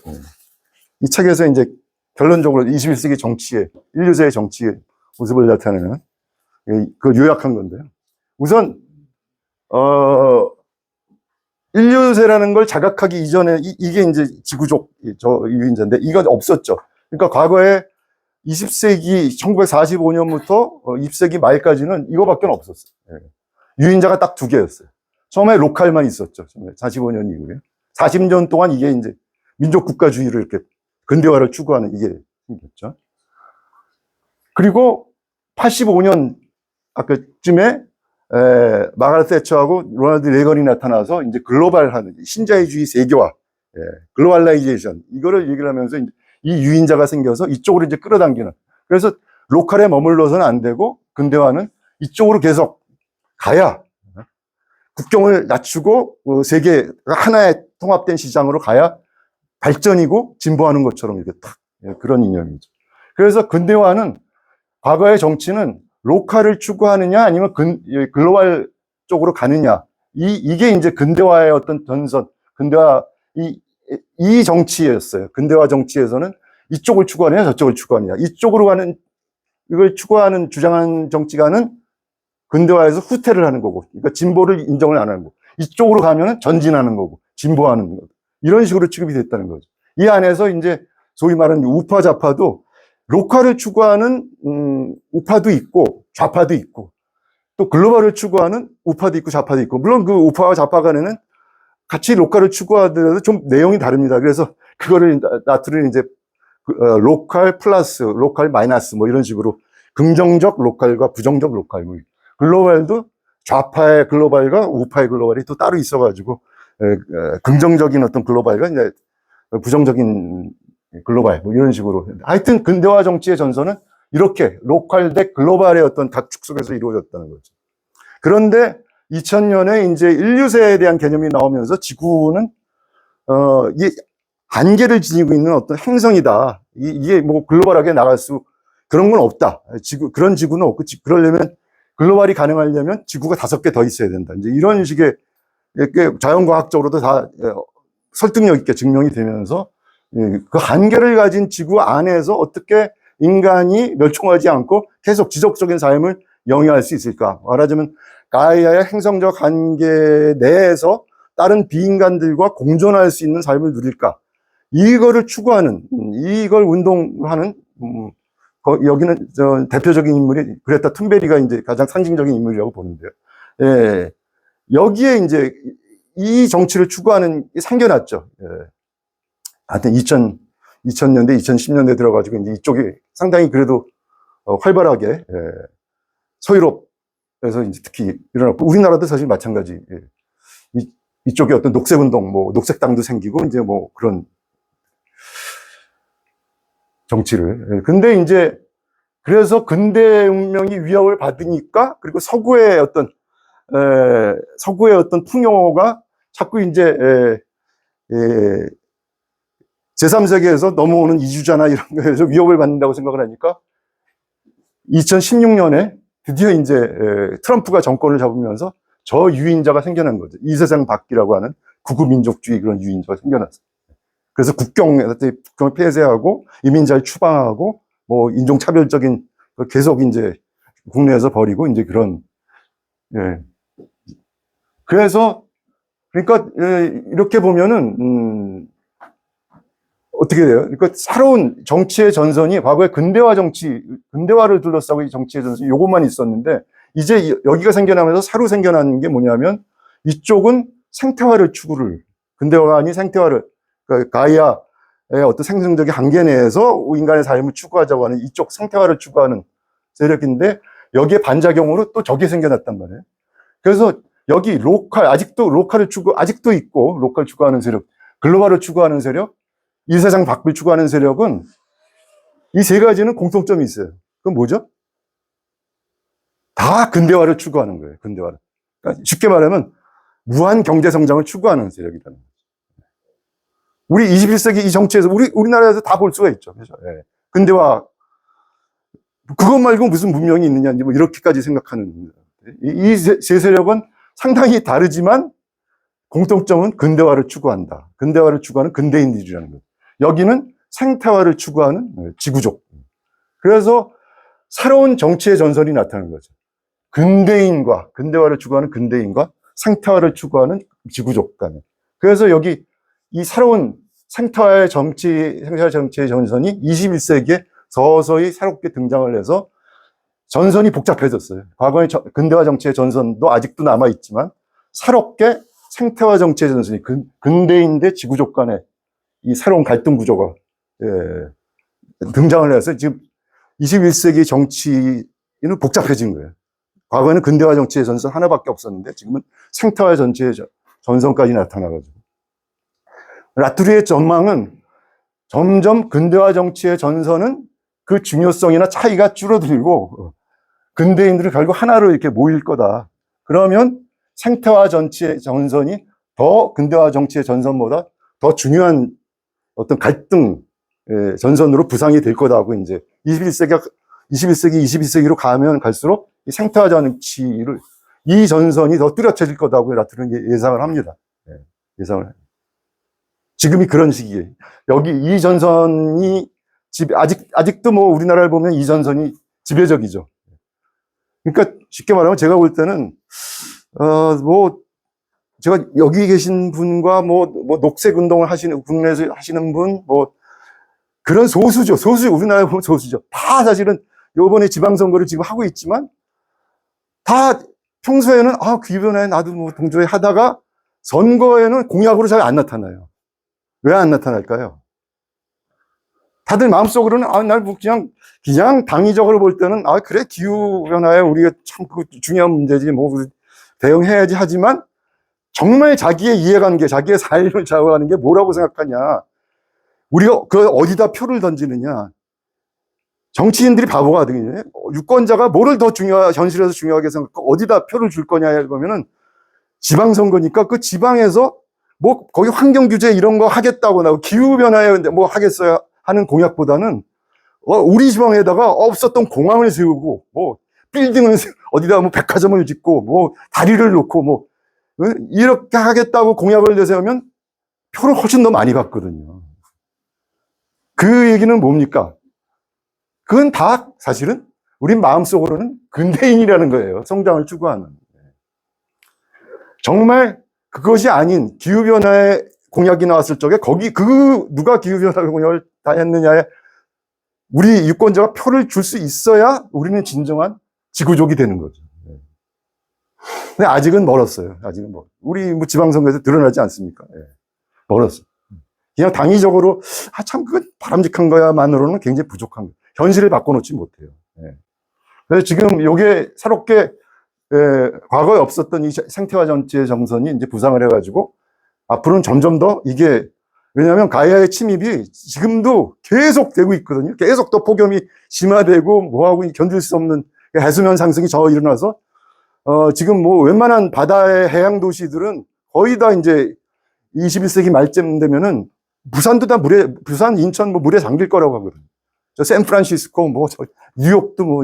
Speaker 1: 이 책에서 이제 결론적으로 21세기 정치의, 인류세의 정치의 모습을 나타내는 그 요약한 건데요. 우선, 인류세라는 걸 자각하기 이전에 이게 이제 지구적 유인자인데 이건 없었죠. 그러니까 과거에 20세기 1945년부터 20세기 말까지는 이거밖에 없었어요. 유인자가 딱 두 개였어요. 처음에 로컬만 있었죠. 45년 이후에. 40년 동안 이게 이제 민족 국가주의를 이렇게 근대화를 추구하는 이게 생겼죠. 그리고 85년 아까쯤에 마가렛 thatcher하고 로널드 레건이 나타나서 이제 글로벌한 신자유주의 세계화, 글로벌라이제이션 이거를 얘기를 하면서 이제 이 유인자가 생겨서 이쪽으로 이제 끌어당기는. 그래서 로컬에 머물러서는 안 되고 근대화는 이쪽으로 계속 가야 국경을 낮추고 세계 하나의 통합된 시장으로 가야 발전이고 진보하는 것처럼 이렇게 딱 그런 이념이죠. 그래서 근대화는 과거의 정치는 로컬을 추구하느냐 아니면 글로벌 쪽으로 가느냐 이게 이제 근대화의 어떤 전선 근대화 이 정치였어요. 근대화 정치에서는 이쪽을 추구하느냐 저쪽을 추구하느냐 이쪽으로 가는 이걸 추구하는 주장하는 정치가는 근대화에서 후퇴를 하는 거고, 그러니까 진보를 인정을 안 하는 거고, 이쪽으로 가면은 전진하는 거고, 진보하는 거고, 이런 식으로 취급이 됐다는 거죠. 이 안에서 이제 소위 말하는 우파 좌파도 로컬을 추구하는 우파도 있고 좌파도 있고, 또 글로벌을 추구하는 우파도 있고 좌파도 있고, 물론 그 우파와 좌파 간에는 같이 로컬을 추구하더라도 좀 내용이 다릅니다. 그래서 그거를 나트는 이제 로컬 플러스, 로컬 마이너스 뭐 이런 식으로 긍정적 로컬과 부정적 로컬 뭐 글로벌도 좌파의 글로벌과 우파의 글로벌이 또 따로 있어가지고 긍정적인 어떤 글로벌과 이제 부정적인 글로벌 뭐 이런 식으로 하여튼 근대화 정치의 전선은 이렇게 로컬 대 글로벌의 어떤 각축 속에서 이루어졌다는 거죠. 그런데 2000년에 이제 인류세에 대한 개념이 나오면서 지구는 이 한계를 지니고 있는 어떤 행성이다. 이게 뭐 글로벌하게 나갈 수 그런 건 없다. 그런 지구는 없고 그러려면 글로벌이 가능하려면 지구가 5개 더 있어야 된다. 이제 이런 식의 자연과학적으로도 다 설득력 있게 증명이 되면서 그 한계를 가진 지구 안에서 어떻게 인간이 멸종하지 않고 계속 지속적인 삶을 영위할 수 있을까? 말하자면 가이아의 행성적 한계 내에서 다른 비인간들과 공존할 수 있는 삶을 누릴까? 이거를 추구하는, 이걸 운동하는, 여기는 대표적인 인물이 그레타 툰베리가 이제 가장 상징적인 인물이라고 보는데요. 예. 여기에 이제 이 정치를 추구하는 게 생겨났죠. 예. 하여튼 2000년대, 2010년대 들어가지고 이제 이쪽이 상당히 그래도 활발하게, 예. 서유럽에서 이제 특히 일어났고, 우리나라도 사실 마찬가지. 예. 이쪽에 어떤 녹색운동, 뭐, 녹색당도 생기고, 이제 뭐, 그런 정치를. 예. 근데 이제, 그래서 근대 문명이 위협을 받으니까, 그리고 서구의 어떤 풍요가 자꾸 이제, 제3세계에서 넘어오는 이주자나 이런 거에서 위협을 받는다고 생각을 하니까, 2016년에 드디어 이제, 트럼프가 정권을 잡으면서 저 유인자가 생겨난 거죠. 이 세상 밖이라고 하는 구구민족주의 그런 유인자가 생겨났어요. 그래서 국경을 폐쇄하고 이민자를 추방하고 뭐 인종차별적인 계속 이제 국내에서 벌이고 이제 그런, 예. 그래서 그러니까 이렇게 보면은 어떻게 돼요? 그러니까 새로운 정치의 전선이 과거에 근대화를 둘러싸고 이 정치의 전선이 요것만 있었는데 이제 여기가 생겨나면서 새로 생겨나는 게 뭐냐면 이쪽은 생태화를 추구를 근대화가 아닌 생태화를 그러니까 가이아의 어떤 생성적인 한계 내에서 인간의 삶을 추구하자고 하는 이쪽 생태화를 추구하는 세력인데 여기에 반작용으로 또 저게 생겨났단 말이에요. 그래서 여기 아직도 있고 로컬 추구하는 세력, 글로벌을 추구하는 세력, 이 세상 밖을 추구하는 세력은 이 세 가지는 공통점이 있어요. 그건 뭐죠? 다 근대화를 추구하는 거예요. 근대화를. 그러니까 쉽게 말하면 무한 경제 성장을 추구하는 세력이라는 거죠. 우리 21세기 이 정치에서 우리나라에서 다 볼 수가 있죠. 그렇죠? 예. 근대화 그것 말고 무슨 문명이 있느냐 뭐 이렇게까지 생각하는 이 세 세력은 상당히 다르지만 공통점은 근대화를 추구한다. 근대화를 추구하는 근대인들이라는 거죠. 여기는 생태화를 추구하는 지구족. 그래서 새로운 정치의 전선이 나타나는 거죠. 근대화를 추구하는 근대인과 생태화를 추구하는 지구족 간에. 그래서 여기 이 새로운 생태화 정치의 전선이 21세기에 서서히 새롭게 등장을 해서 전선이 복잡해졌어요. 과거의 근대화 정치의 전선도 아직도 남아있지만 새롭게 생태화 정치의 전선이 근대인 대 지구족 간의 이 새로운 갈등 구조가 등장을 해서 지금 21세기 정치는 복잡해진 거예요. 과거에는 근대화 정치의 전선 하나밖에 없었는데 지금은 생태화 정치의 전선까지 나타나가지고 라투리의 전망은 점점 근대화 정치의 전선은 그 중요성이나 차이가 줄어들고 근대인들이 결국 하나로 이렇게 모일 거다. 그러면 생태화 정치의 전선이 더 근대화 정치의 전선보다 더 중요한 어떤 갈등 전선으로 부상이 될 거다고 이제 21세기로 가면 갈수록 이 생태화 정치를 이 전선이 더 뚜렷해질 거다고 라투리는 예상을 합니다. 예상을. 지금이 그런 시기에 여기 이 전선이 아직도 뭐 우리나라를 보면 이 전선이 지배적이죠. 그러니까 쉽게 말하면 제가 볼 때는 뭐 제가 여기 계신 분과 뭐 녹색 운동을 국내에서 하시는 분 뭐 그런 소수죠. 우리나라에 보면 소수죠. 다 사실은 요번에 지방선거를 지금 하고 있지만 다 평소에는 기변에 나도 뭐 동조해 하다가 선거에는 공약으로 잘 안 나타나요. 왜 안 나타날까요? 다들 마음속으로는 날 그냥 당위적으로 볼 때는 그래 기후변화에 우리가 참 중요한 문제지 뭐 대응해야지 하지만 정말 자기의 이해관계, 자기의 삶을 좌우하는 게 뭐라고 생각하냐. 우리가 어디다 표를 던지느냐. 정치인들이 바보가 되겠네. 유권자가 뭐를 더 현실에서 중요하게 생각하고 어디다 표를 줄 거냐 그러면은 지방선거니까 그 지방에서 뭐 거기 환경 규제 이런 거 하겠다고 나고 기후 변화에 뭐 하겠어야 하는 공약보다는 우리 지방에다가 없었던 공항을 세우고 뭐 빌딩을 어디다 뭐 백화점을 짓고 뭐 다리를 놓고 뭐 이렇게 하겠다고 공약을 내세우면 표를 훨씬 더 많이 받거든요. 그 얘기는 뭡니까? 그건 다 사실은 우리 마음속으로는 근대인이라는 거예요. 성장을 추구하는. 정말 그것이 아닌 기후변화의 공약이 나왔을 적에 거기 누가 기후변화 공약을 다 했느냐에 우리 유권자가 표를 줄 수 있어야 우리는 진정한 지구족이 되는 거죠. 근데 아직은 멀었어요. 아직은 우리 뭐 지방선거에서 드러나지 않습니까? 멀었어요. 그냥 당위적으로 참 그건 바람직한 거야만으로는 굉장히 부족한 거예요. 현실을 바꿔놓지 못해요. 그래서 지금 요게 새롭게 과거에 없었던 이 생태화 정치의 정선이 이제 부상을 해가지고 앞으로는 점점 더 이게 왜냐하면 가야의 침입이 지금도 계속 되고 있거든요. 계속 더 폭염이 심화되고 뭐하고 견딜 수 없는 해수면 상승이 일어나서 지금 뭐 웬만한 바다의 해양 도시들은 거의 다 이제 21세기 말쯤 되면은 부산도 다 부산, 인천 뭐 물에 잠길 거라고 하거든요. 샌프란시스코, 뭐 뉴욕도 뭐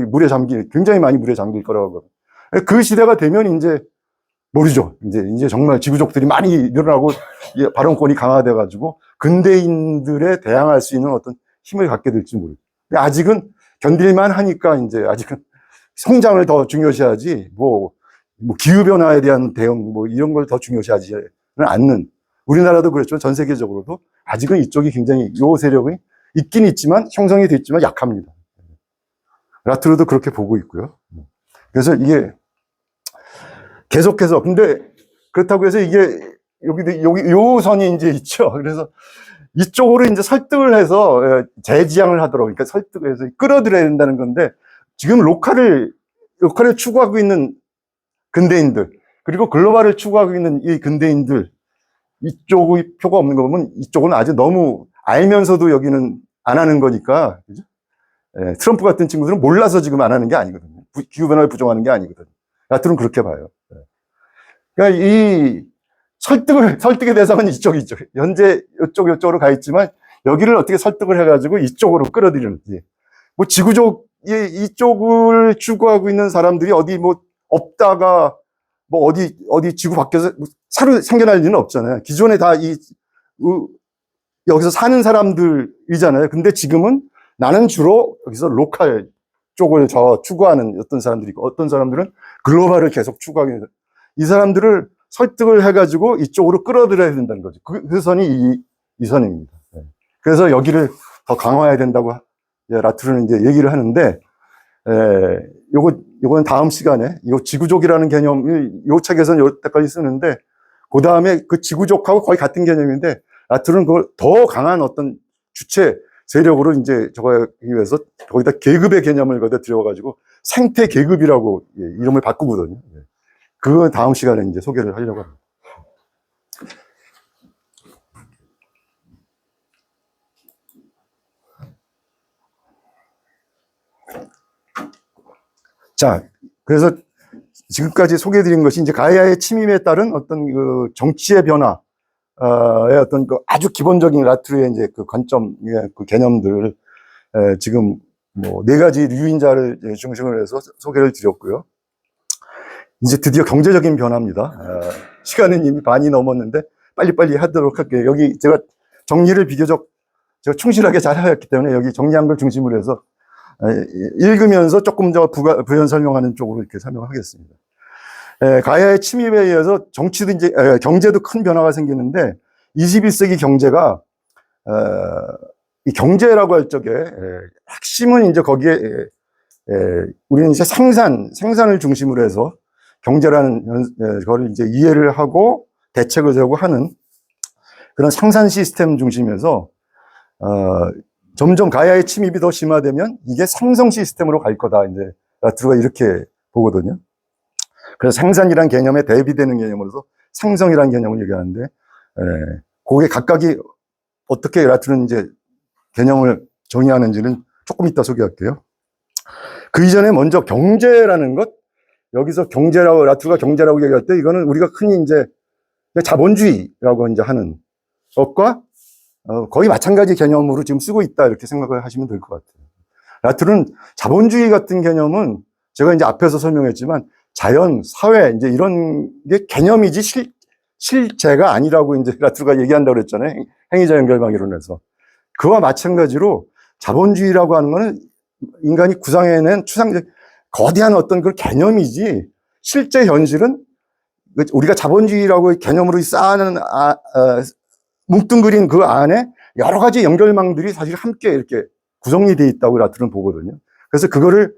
Speaker 1: 굉장히 많이 물에 잠길 거라고 하거든요. 그 시대가 되면 이제 모르죠. 이제 정말 지구족들이 많이 늘어나고 발언권이 강화돼가지고 근대인들에 대항할 수 있는 어떤 힘을 갖게 될지 모르죠. 근데 아직은 견딜만 하니까 이제 아직은 성장을 더 중요시하지 뭐 기후변화에 대한 대응 뭐 이런 걸 더 중요시하지는 않는 우리나라도 그렇지만 전 세계적으로도 아직은 이쪽이 굉장히 요 세력이 있긴 있지만 형성이 됐지만 약합니다. 라트르도 그렇게 보고 있고요. 그래서 이게 계속해서 근데 그렇다고 해서 이게 여기 요 선이 이제 있죠. 그래서 이쪽으로 이제 설득을 해서 재지향을 하도록 그러니까 설득을 해서 끌어들여야 된다는 건데 지금 로컬을 추구하고 있는 근대인들 그리고 글로벌을 추구하고 있는 이 근대인들 이쪽의 표가 없는 거 보면 이쪽은 아주 너무 알면서도 여기는 안 하는 거니까 그죠? 트럼프 같은 친구들은 몰라서 지금 안 하는 게 아니거든요. 기후변화를 부정하는 게 아니거든요. 라트는 그렇게 봐요. 그러니까 이 설득의 대상은 이쪽이죠. 현재 이쪽으로 가 있지만 여기를 어떻게 설득을 해가지고 이쪽으로 끌어들이는지. 뭐 지구적 이쪽을 추구하고 있는 사람들이 어디 뭐 없다가 뭐 어디 지구 밖에서 새로 생겨날 일은 없잖아요. 기존에 다 여기서 사는 사람들이잖아요. 근데 지금은 나는 주로 여기서 로컬 쪽을 추구하는 어떤 사람들이 있고 어떤 사람들은 글로벌을 계속 추구하게 돼요. 이 사람들을 설득을 해가지고 이쪽으로 끌어들여야 된다는 거죠. 그 선이 이 선입니다. 그래서 여기를 더 강화해야 된다고 라트르는 이제 얘기를 하는데, 요건 다음 시간에, 요 지구족이라는 개념을 요 책에서는 요때까지 쓰는데, 그 다음에 그 지구족하고 거의 같은 개념인데, 라트르는 그걸 더 강한 어떤 주체 세력으로 이제 저거에 위해서 거기다 계급의 개념을 거기다 들여가지고 생태 계급이라고 이름을 바꾸거든요. 그건 다음 시간에 이제 소개를 하려고 합니다. 자, 그래서 지금까지 소개해드린 것이 이제 가야의 침입에 따른 어떤 그 정치의 변화의 어떤 그 아주 기본적인 라트르의 이제 그 관점, 그 개념들, 지금 뭐 네 가지 유인자를 중심으로 해서 소개를 드렸고요. 이제 드디어 경제적인 변화입니다. 시간은 이미 반이 넘었는데 빨리빨리 하도록 할게요. 여기 제가 정리를 비교적 제가 충실하게 잘 하였기 때문에 여기 정리한 걸 중심으로 해서 읽으면서 조금 더 부연 설명하는 쪽으로 이렇게 설명하겠습니다. 가야의 침입에 의해서 정치도 이제 경제도 큰 변화가 생기는데 21세기 경제가 이 경제라고 할 적에 핵심은 이제 거기에 우리는 이제 생산을 중심으로 해서 경제라는 거를 이제 이해를 하고 대책을 하고 하는 그런 생산 시스템 중심에서 점점 가야의 침입이 더 심화되면 이게 생성 시스템으로 갈 거다. 이제 라트르가 이렇게 보거든요. 그래서 생산이란 개념에 대비되는 개념으로서 생성이라는 개념을 얘기하는데, 그게 각각이 어떻게 라트르는 이제 개념을 정의하는지는 조금 이따 소개할게요. 그 이전에 먼저 경제라는 것, 여기서 경제라고, 라투르가 경제라고 얘기할 때 이거는 우리가 흔히 이제 자본주의라고 이제 하는 것과 거의 마찬가지 개념으로 지금 쓰고 있다 이렇게 생각을 하시면 될 것 같아요. 라투르는 자본주의 같은 개념은 제가 이제 앞에서 설명했지만 자연, 사회 이제 이런 게 개념이지 실제가 아니라고 이제 라투르가 얘기한다고 그랬잖아요. 행위자 연결망 이론에서. 그와 마찬가지로 자본주의라고 하는 거는 인간이 구상해낸 추상적 거대한 어떤 그 개념이지 실제 현실은 우리가 자본주의라고 개념으로 쌓아는 뭉뚱그린 그 안에 여러 가지 연결망들이 사실 함께 이렇게 구성이 되어 있다고 라투르는 보거든요. 그래서 그거를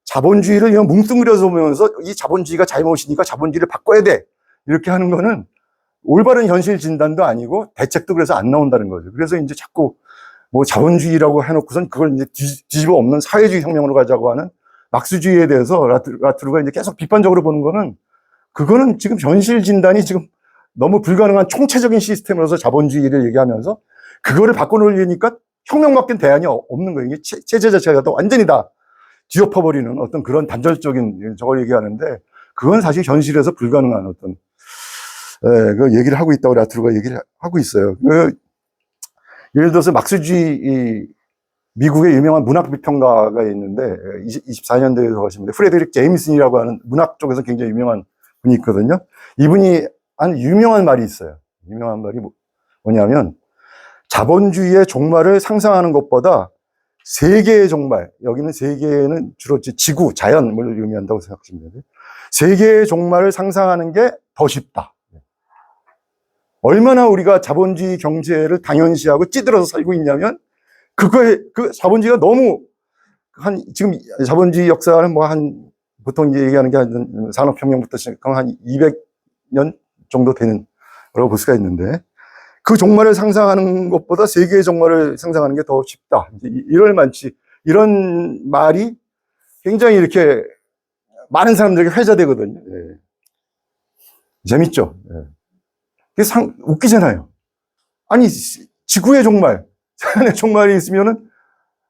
Speaker 1: 자본주의를 그냥 뭉뚱그려서 보면서 이 자본주의가 잘못이니까 자본주의를 바꿔야 돼. 이렇게 하는 거는 올바른 현실 진단도 아니고 대책도 그래서 안 나온다는 거죠. 그래서 이제 자꾸 뭐 자본주의라고 해놓고선 그걸 이제 뒤집어 엎는 사회주의 혁명으로 가자고 하는 막스주의에 대해서 라투르가 이제 계속 비판적으로 보는 거는 그거는 지금 현실 진단이 지금 너무 불가능한 총체적인 시스템으로서 자본주의를 얘기하면서 그거를 바꿔놓으려니까 혁명밖에 대안이 없는 거예요. 이게 체제 자체가 또 완전히 다 뒤엎어버리는 어떤 그런 단절적인 저걸 얘기하는데 그건 사실 현실에서 불가능한 어떤 그 얘기를 하고 있다고 라투르가 얘기를 하고 있어요. 예를 들어서 막스주의 미국의 유명한 문학 비평가가 있는데 24년도에 돌아가십니다. 프레드릭 제임슨이라고 하는 문학 쪽에서 굉장히 유명한 분이 있거든요. 이분이 한 유명한 말이 있어요. 유명한 말이 뭐냐면 자본주의의 종말을 상상하는 것보다 세계의 종말, 여기는 세계는 주로 지구, 자연을 의미한다고 생각하시면 돼요. 세계의 종말을 상상하는 게 더 쉽다. 얼마나 우리가 자본주의 경제를 당연시하고 찌들어서 살고 있냐면 그 자본주의가 너무 지금 자본주의 역사는 보통 얘기하는 게 산업혁명부터 시작하면 한 200년 정도 되는 거라고 볼 수가 있는데 그 종말을 상상하는 것보다 세계의 종말을 상상하는 게 더 쉽다. 이런 말이 굉장히 이렇게 많은 사람들에게 회자되거든요. 예. 재밌죠? 예. 그게 웃기잖아요. 아니, 지구의 종말, 자연의 종말이 있으면은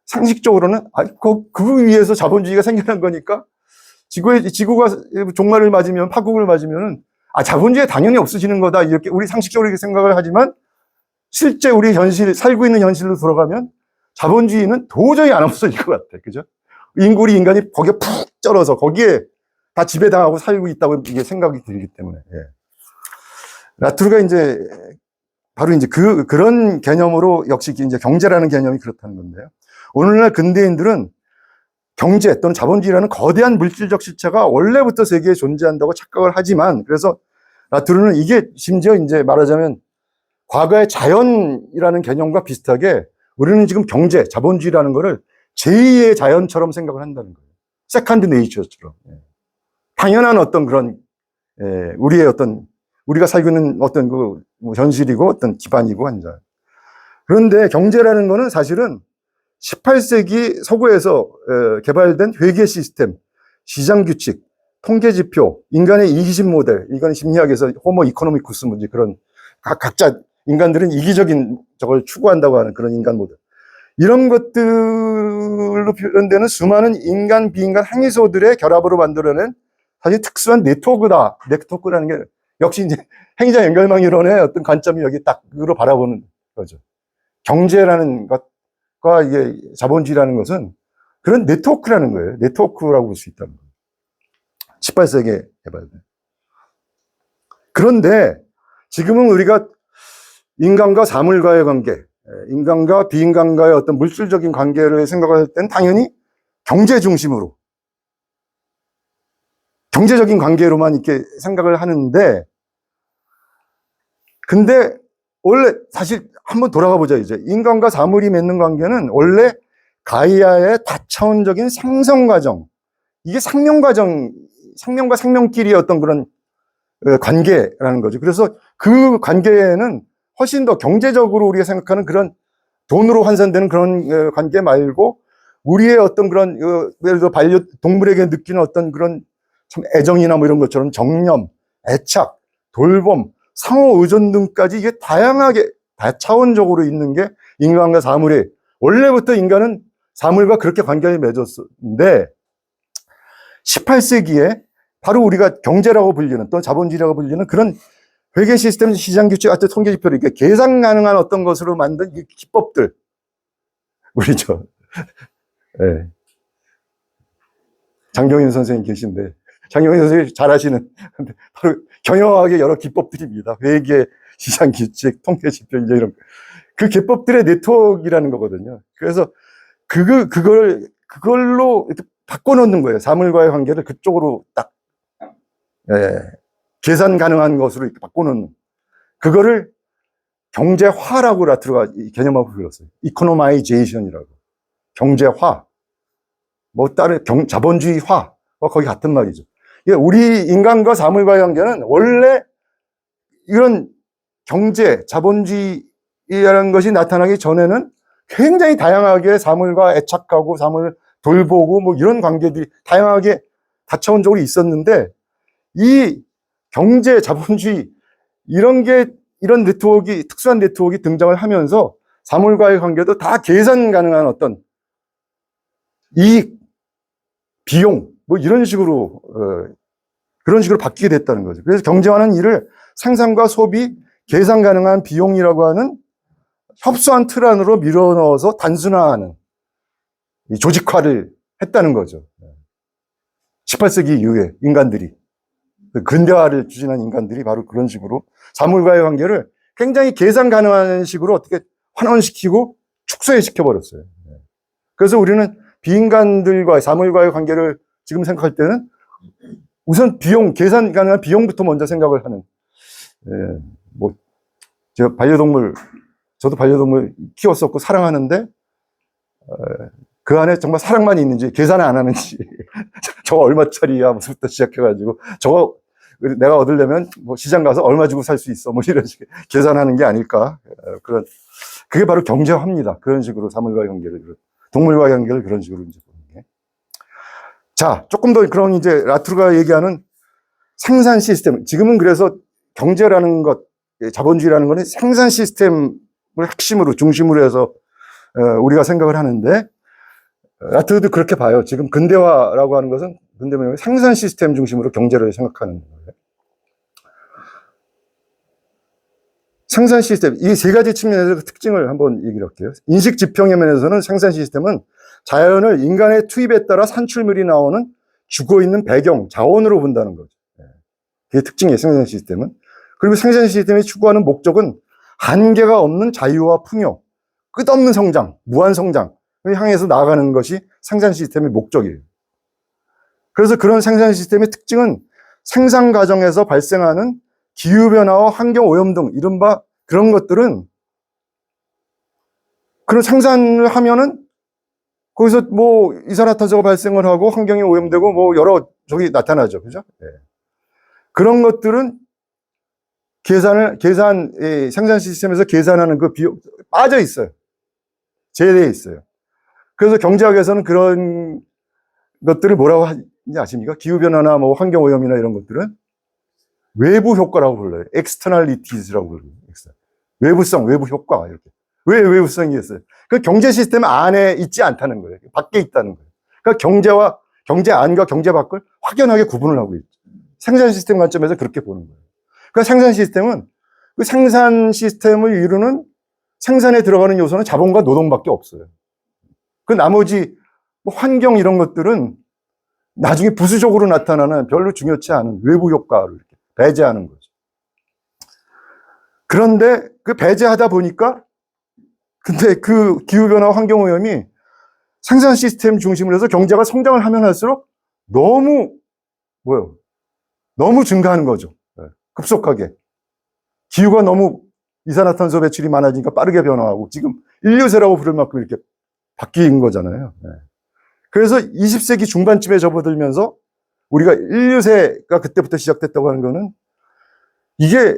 Speaker 1: 상식적으로는, 그 위에서 자본주의가 생겨난 거니까 지구가 종말을 맞으면, 파국을 맞으면은, 자본주의가 당연히 없어지는 거다. 이렇게 우리 상식적으로 이렇게 생각을 하지만, 실제 우리 살고 있는 현실로 돌아가면, 자본주의는 도저히 안 없어질 것 같아. 그죠? 우리 인간이 거기에 푹 쩔어서, 거기에 다 지배당하고 살고 있다고 이게 생각이 들기 때문에. 예. 라투르가 이제, 바로 이제 그런 개념으로 역시 이제 경제라는 개념이 그렇다는 건데요. 오늘날 근대인들은 경제 또는 자본주의라는 거대한 물질적 실체가 원래부터 세계에 존재한다고 착각을 하지만, 그래서 라투르는 이게 심지어 이제 말하자면 과거의 자연이라는 개념과 비슷하게 우리는 지금 경제, 자본주의라는 거를 제2의 자연처럼 생각을 한다는 거예요. 세컨드 네이처처럼. 당연한 어떤 그런, 우리가 살고 있는 어떤 현실이고 어떤 기반이고 한자. 그런데 경제라는 거는 사실은 18세기 서구에서 개발된 회계 시스템, 시장 규칙, 통계 지표, 인간의 이기심 모델, 이건 심리학에서 호모 이코노미쿠스 문제, 그런 각자 인간들은 이기적인 저걸 추구한다고 하는 그런 인간 모델. 이런 것들로 표현되는 수많은 인간, 비인간 행위소들의 결합으로 만들어낸 사실 특수한 네트워크다. 네트워크라는 게 역시 이제 행위자 연결망 이론의 어떤 관점이 여기 딱으로 바라보는 거죠. 경제라는 것과 이게 자본주의라는 것은 그런 네트워크라는 거예요. 네트워크라고 볼 수 있다는 거예요. 18세기에 개발된. 그런데 지금은 우리가 인간과 사물과의 관계, 인간과 비인간과의 어떤 물질적인 관계를 생각할 때는 당연히 경제 중심으로, 경제적인 관계로만 이렇게 생각을 하는데, 근데 원래 사실 한번 돌아가 보자. 이제 인간과 사물이 맺는 관계는 원래 가이아의 다차원적인 생성 과정, 이게 생명과 생명끼리의 어떤 그런 관계라는 거죠. 그래서 그 관계에는 훨씬 더 경제적으로 우리가 생각하는 그런 돈으로 환산되는 그런 관계 말고, 우리의 어떤 그런 예를 들어 반려동물에게 느끼는 어떤 그런 참 애정이나 뭐 이런 것처럼 정념, 애착, 돌봄, 상호 의존 등까지 이게 다양하게 다차원적으로 있는 게 인간과 사물이, 원래부터 인간은 사물과 그렇게 관계를 맺었는데 18세기에 바로 우리가 경제라고 불리는 또 자본주의라고 불리는 그런 회계 시스템, 시장 규칙, 하여튼 통계 지표를 이렇게 계산 가능한 어떤 것으로 만든 이 기법들. 우리 예. 장경인 선생님 계신데, 장경인 선생님이 잘 아시는, 바로 경영학의 여러 기법들입니다. 회계, 시장 규칙, 통계 지표, 이제 이런. 그 기법들의 네트워크라는 거거든요. 그래서 그걸로 이렇게 바꿔놓는 거예요. 사물과의 관계를 그쪽으로 딱, 예, 계산 가능한 것으로 이렇게 바꿔놓는. 그거를 경제화라고 라트루가 개념하고 불렀어요. 이코노마이제이션이라고. 경제화. 뭐, 다른 자본주의화. 거기 같은 말이죠. 우리 인간과 사물과의 관계는 원래 이런 경제, 자본주의라는 것이 나타나기 전에는 굉장히 다양하게 사물과 애착하고 사물을 돌보고 뭐 이런 관계들이 다양하게 다차원적으로 있었는데 이 경제, 자본주의 이런 네트워크, 특수한 네트워크가 등장을 하면서 사물과의 관계도 다 계산 가능한 어떤 이익, 비용 뭐 이런 식으로 그런 식으로 바뀌게 됐다는 거죠. 그래서 경제화는 이를 생산과 소비, 계산 가능한 비용이라고 하는 협소한 틀 안으로 밀어넣어서 단순화하는 이 조직화를 했다는 거죠. 18세기 이후에 인간들이 근대화를 추진한 인간들이 바로 그런 식으로 사물과의 관계를 굉장히 계산 가능한 식으로 어떻게 환원시키고 축소시켜 버렸어요. 그래서 우리는 비인간들과의 사물과의 관계를 지금 생각할 때는 우선 비용, 계산 가능한 비용부터 먼저 생각을 하는. 뭐 제가 저도 반려동물 키웠었고 사랑하는데 그 안에 정말 사랑만 있는지 계산을 안 하는지 저거 얼마짜리야 부터 시작해가지고 저거 내가 얻으려면 뭐 시장 가서 얼마 주고 살 수 있어 뭐 이런 식의 계산하는 게 아닐까. 그게 바로 경제화입니다. 그런 식으로 사물과의 관계를, 동물과의 관계를 그런 식으로 이제 보는 게. 자, 조금 더 그런 이제 라트루가 얘기하는 생산 시스템. 지금은 그래서 경제라는 것, 자본주의라는 거는 생산 시스템을 핵심으로, 중심으로 해서 우리가 생각을 하는데 라트루도 그렇게 봐요. 지금 근대화라고 하는 것은 근대화는 생산 시스템 중심으로 경제를 생각하는 거예요. 생산 시스템, 이 세 가지 측면에서 그 특징을 한번 얘기를 할게요. 인식 지평의 면에서는 생산 시스템은 자연을 인간의 투입에 따라 산출물이 나오는 죽어 있는 배경, 자원으로 본다는 거죠. 그게 특징이에요, 생산 시스템은. 그리고 생산 시스템이 추구하는 목적은 한계가 없는 자유와 풍요, 끝없는 성장, 무한 성장을 향해서 나아가는 것이 생산 시스템의 목적이에요. 그래서 그런 생산 시스템의 특징은 생산 과정에서 발생하는 기후변화와 환경오염 등 이른바 그런 것들은 그런 생산을 하면은 거기서 뭐 이산화탄소가 발생을 하고 환경이 오염되고 뭐 여러 적이 나타나죠. 그죠? 네. 그런 것들은 생산 시스템에서 계산하는 그 비용 빠져 있어요. 제외되어 있어요. 그래서 경제학에서는 그런 것들을 뭐라고 하는지 아십니까? 기후변화나 뭐 환경오염이나 이런 것들은 외부 효과라고 불러요. externalities라고 불러요. 외부성, 외부 효과, 이렇게. 왜 외부성이 있어요? 그 경제 시스템 안에 있지 않다는 거예요. 밖에 있다는 거예요. 그러니까 경제 안과 경제 밖을 확연하게 구분을 하고 있죠. 생산 시스템 관점에서 그렇게 보는 거예요. 그러니까 생산 시스템은 그 생산 시스템을 이루는 생산에 들어가는 요소는 자본과 노동밖에 없어요. 그 나머지 뭐 환경 이런 것들은 나중에 부수적으로 나타나는 별로 중요치 않은 외부 효과를 이렇게 배제하는 거죠. 그런데 그 배제하다 보니까 근데 그 기후변화 환경오염이 생산 시스템 중심으로 해서 경제가 성장을 하면 할수록 너무 증가하는 거죠. 급속하게. 기후가 너무 이산화탄소 배출이 많아지니까 빠르게 변화하고 지금 인류세라고 부를 만큼 이렇게 바뀐 거잖아요. 그래서 20세기 중반쯤에 접어들면서 우리가 인류세가 그때부터 시작됐다고 하는 거는 이게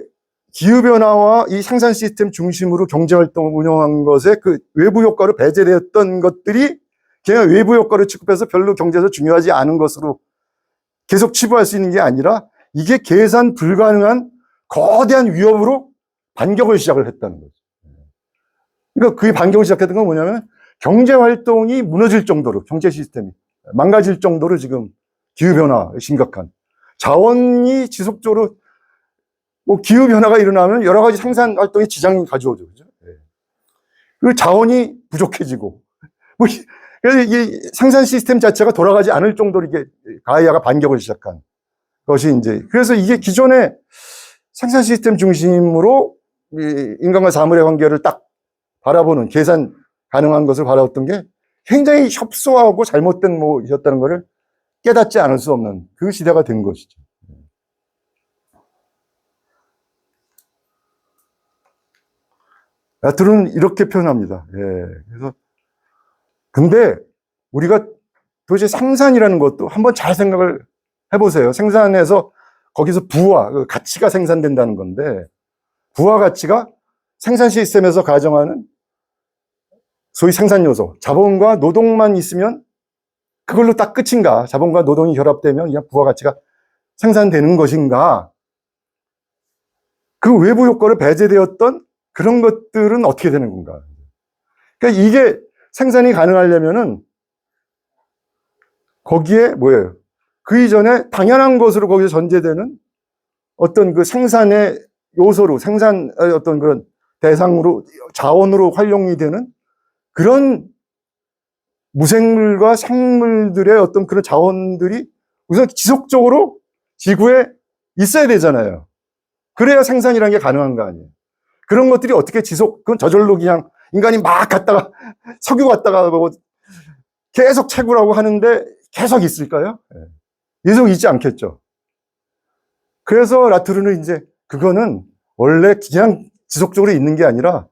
Speaker 1: 기후변화와 이 생산 시스템 중심으로 경제활동을 운영한 것에 그 외부 효과로 배제되었던 것들이 그냥 외부 효과를 취급해서 별로 경제에서 중요하지 않은 것으로 계속 치부할 수 있는 게 아니라 이게 계산 불가능한 거대한 위협으로 반격을 시작을 했다는 거죠. 그러니까 그게 반격을 시작했던 건 뭐냐면 경제 활동이 무너질 정도로, 경제 시스템이 망가질 정도로 지금 기후변화 심각한. 자원이 지속적으로, 뭐 기후변화가 일어나면 여러 가지 생산 활동에 지장이 가져오죠. 그죠? 그리고 자원이 부족해지고. 뭐, 그래서 이 생산 시스템 자체가 돌아가지 않을 정도로 이게 가이아가 반격을 시작한 것이 이제, 그래서 이게 기존의 생산 시스템 중심으로 인간과 사물의 관계를 딱 바라보는, 계산 가능한 것을 바라봤던 게 굉장히 협소하고 잘못된 뭐였다는 것을 깨닫지 않을 수 없는 그 시대가 된 것이죠. 라트루는 이렇게 표현합니다. 그래서, 근데 우리가 도대체 생산이라는 것도 한번 잘 생각을 해보세요. 생산에서 거기서 부와 그 가치가 생산된다는 건데, 부와 가치가 생산 시스템에서 가정하는 소위 생산 요소, 자본과 노동만 있으면 그걸로 딱 끝인가? 자본과 노동이 결합되면 그냥 부와 가치가 생산되는 것인가? 그 외부 효과를 배제되었던 그런 것들은 어떻게 되는 건가? 그러니까 이게 생산이 가능하려면은 거기에 뭐예요? 그 이전에 당연한 것으로 거기서 전제되는 어떤 그 생산의 요소로, 생산 어떤 그런 대상으로, 자원으로 활용이 되는 그런 무생물과 생물들의 어떤 그런 자원들이 우선 지속적으로 지구에 있어야 되잖아요. 그래야 생산이라는 게 가능한 거 아니에요. 그런 것들이 어떻게 그건 저절로 그냥 인간이 막 갔다가, 석유 갔다가 뭐 계속 채굴하고 하는데 계속 있을까요? 계속 있지 않겠죠. 그래서 라트루는 이제 그거는 원래 그냥 지속적으로 있는 게 아니라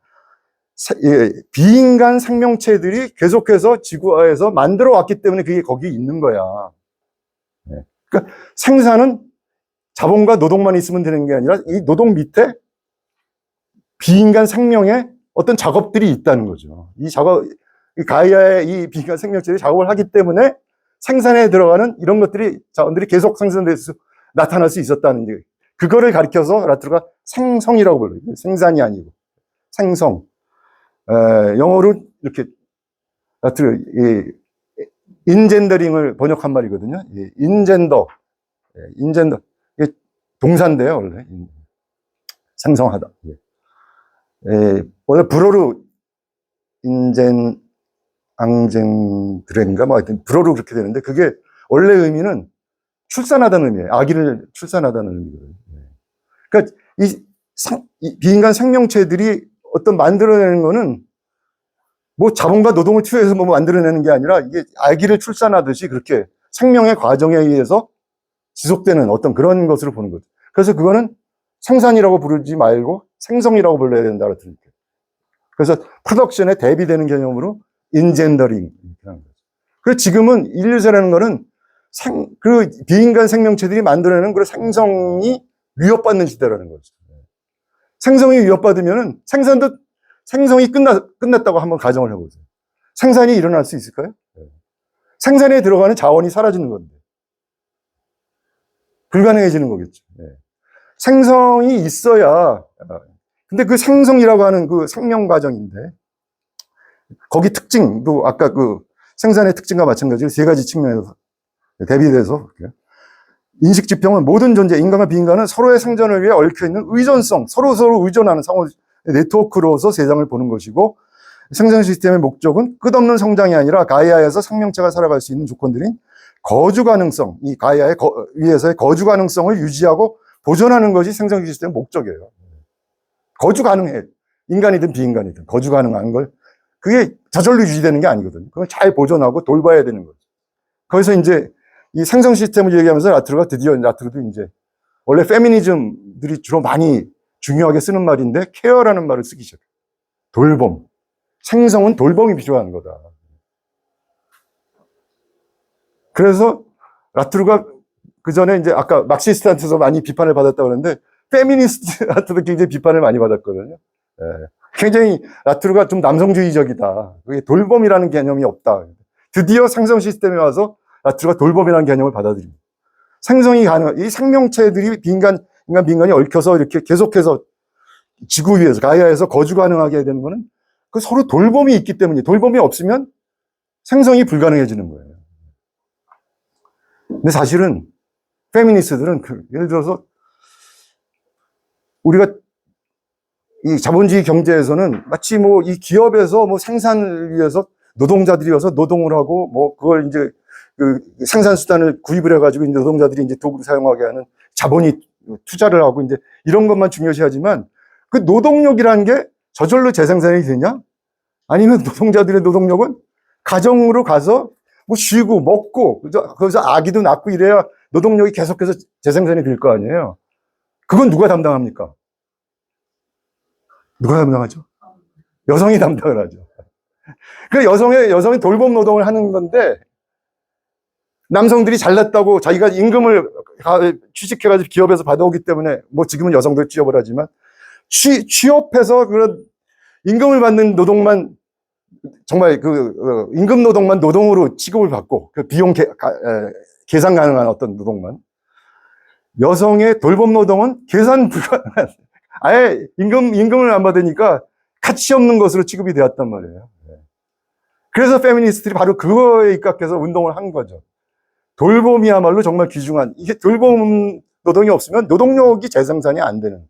Speaker 1: 비인간 생명체들이 계속해서 지구에서 만들어 왔기 때문에 그게 거기 있는 거야. 그러니까 생산은 자본과 노동만 있으면 되는 게 아니라 이 노동 밑에 비인간 생명의 어떤 작업들이 있다는 거죠. 이 작업, 이 가이아의 이 비인간 생명체들이 작업을 하기 때문에 생산에 들어가는 이런 것들이, 자원들이 계속 생산돼서 나타날 수 있었다는 게, 그거를 가리켜서 라트루가 생성이라고 불러요. 생산이 아니고 생성. 영어로 이렇게 라트루 인젠더링을 번역한 말이거든요. 인젠더, 인젠더. 이게 동사인데요, 원래 생성하다. 원래 불어로 인젠 앙젠드렌가 뭐 하여튼 불어로 그렇게 되는데, 그게 원래 의미는 출산하다는 의미예요. 아기를 출산하다는 의미거든요. 그러니까 이 비인간 생명체들이 어떤 만들어내는 거는 뭐 자본과 노동을 투여해서 뭐 만들어내는 게 아니라 이게 아기를 출산하듯이 그렇게 생명의 과정에 의해서 지속되는 어떤 그런 것으로 보는 거죠. 그래서 그거는 생산이라고 부르지 말고 생성이라고 불러야 된다 그랬더니, 그래서 프로덕션에 대비되는 개념으로 인젠더링 이렇게 하는 거죠. 그래서 지금은 인류세라는 거는 그 비인간 생명체들이 만들어내는 그런 생성이 위협받는 시대라는 거죠. 생성이 위협받으면은 생성이 끝났다고 한번 가정을 해보세요. 생산이 일어날 수 있을까요? 생산에 들어가는 자원이 사라지는 건데. 불가능해지는 거겠죠. 생성이 있어야, 근데 그 생성이라고 하는 그 생명 과정인데, 거기 특징도 아까 그 생산의 특징과 마찬가지로 세 가지 측면에서 대비돼서, 인식 지평은 모든 존재, 인간과 비인간은 서로의 생존을 위해 얽혀있는 의존성, 서로 의존하는 상호 네트워크로서 세상을 보는 것이고, 생산 시스템의 목적은 끝없는 성장이 아니라 가이아에서 생명체가 살아갈 수 있는 조건들인 거주 가능성, 이 가이아의 위에서의 거주 가능성을 유지하고 보존하는 것이 생산 시스템의 목적이에요. 거주 가능해. 인간이든 비인간이든 거주 가능한 걸, 그게 저절로 유지되는 게 아니거든요. 그걸 잘 보존하고 돌봐야 되는 거죠. 거기서 이제 이 생성 시스템을 얘기하면서 라트루도 이제 원래 페미니즘들이 주로 많이 중요하게 쓰는 말인데 케어라는 말을 쓰기 시작해요. 돌봄. 생성은 돌봄이 필요한 거다. 그래서 라트루가 그 전에 이제 아까 막시스트한테서 많이 비판을 받았다고 그러는데 페미니스트한테도 굉장히 비판을 많이 받았거든요. 굉장히 라트루가 좀 남성주의적이다. 그게 돌봄이라는 개념이 없다. 드디어 생성 시스템에 와서 라트루가 돌봄이라는 개념을 받아들입니다. 생성이 가능한, 이 생명체들이 인간이 얽혀서 이렇게 계속해서 지구 위에서, 가이아에서 거주 가능하게 되는 거는 그 서로 돌봄이 있기 때문에 돌봄이 없으면 생성이 불가능해지는 거예요. 근데 사실은 페미니스트들은 예를 들어서 우리가 이 자본주의 경제에서는 마치 뭐 이 기업에서 뭐 생산을 위해서 노동자들이 와서 노동을 하고 뭐 그걸 이제 그 생산 수단을 구입을 해가지고 이제 노동자들이 이제 도구를 사용하게 하는 자본이 투자를 하고 이제 이런 것만 중요시하지만 그 노동력이라는 게 저절로 재생산이 되냐? 아니면 노동자들의 노동력은 가정으로 가서 뭐 쉬고 먹고 거기서 아기도 낳고 이래야 노동력이 계속해서 재생산이 될 거 아니에요. 그건 누가 담당합니까? 누가 담당하죠? 여성이 담당을 하죠. 그 여성이 돌봄 노동을 하는 건데 남성들이 잘났다고 자기가 임금을 취직해가지고 기업에서 받아오기 때문에 뭐 지금은 여성들 취업을 하지만 취업해서 그런 임금을 받는 노동만 정말 그 임금 노동만 노동으로 취급을 받고 그 비용 계산 가능한 어떤 노동만 여성의 돌봄 노동은 계산 불가능한 아예 임금을 안 받으니까 가치 없는 것으로 취급이 되었단 말이에요. 그래서 페미니스트들이 바로 그거에 입각해서 운동을 한 거죠. 돌봄이야말로 정말 귀중한 이게 돌봄 노동이 없으면 노동력이 재생산이 안 되는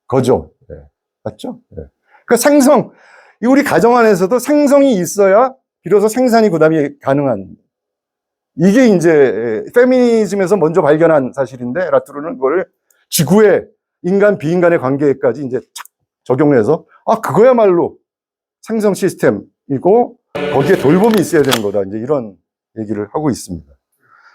Speaker 1: 거죠. 네. 맞죠? 네. 그러니까 생성 우리 가정 안에서도 생성이 있어야 비로소 생산이 그다음에 가능한 이게 이제 페미니즘에서 먼저 발견한 사실인데 라투르는 그거를 지구의 인간 비인간의 관계까지 이제 착 적용을 해서 그거야말로 생성 시스템이고 거기에 돌봄이 있어야 되는 거다 이제 이런 얘기를 하고 있습니다.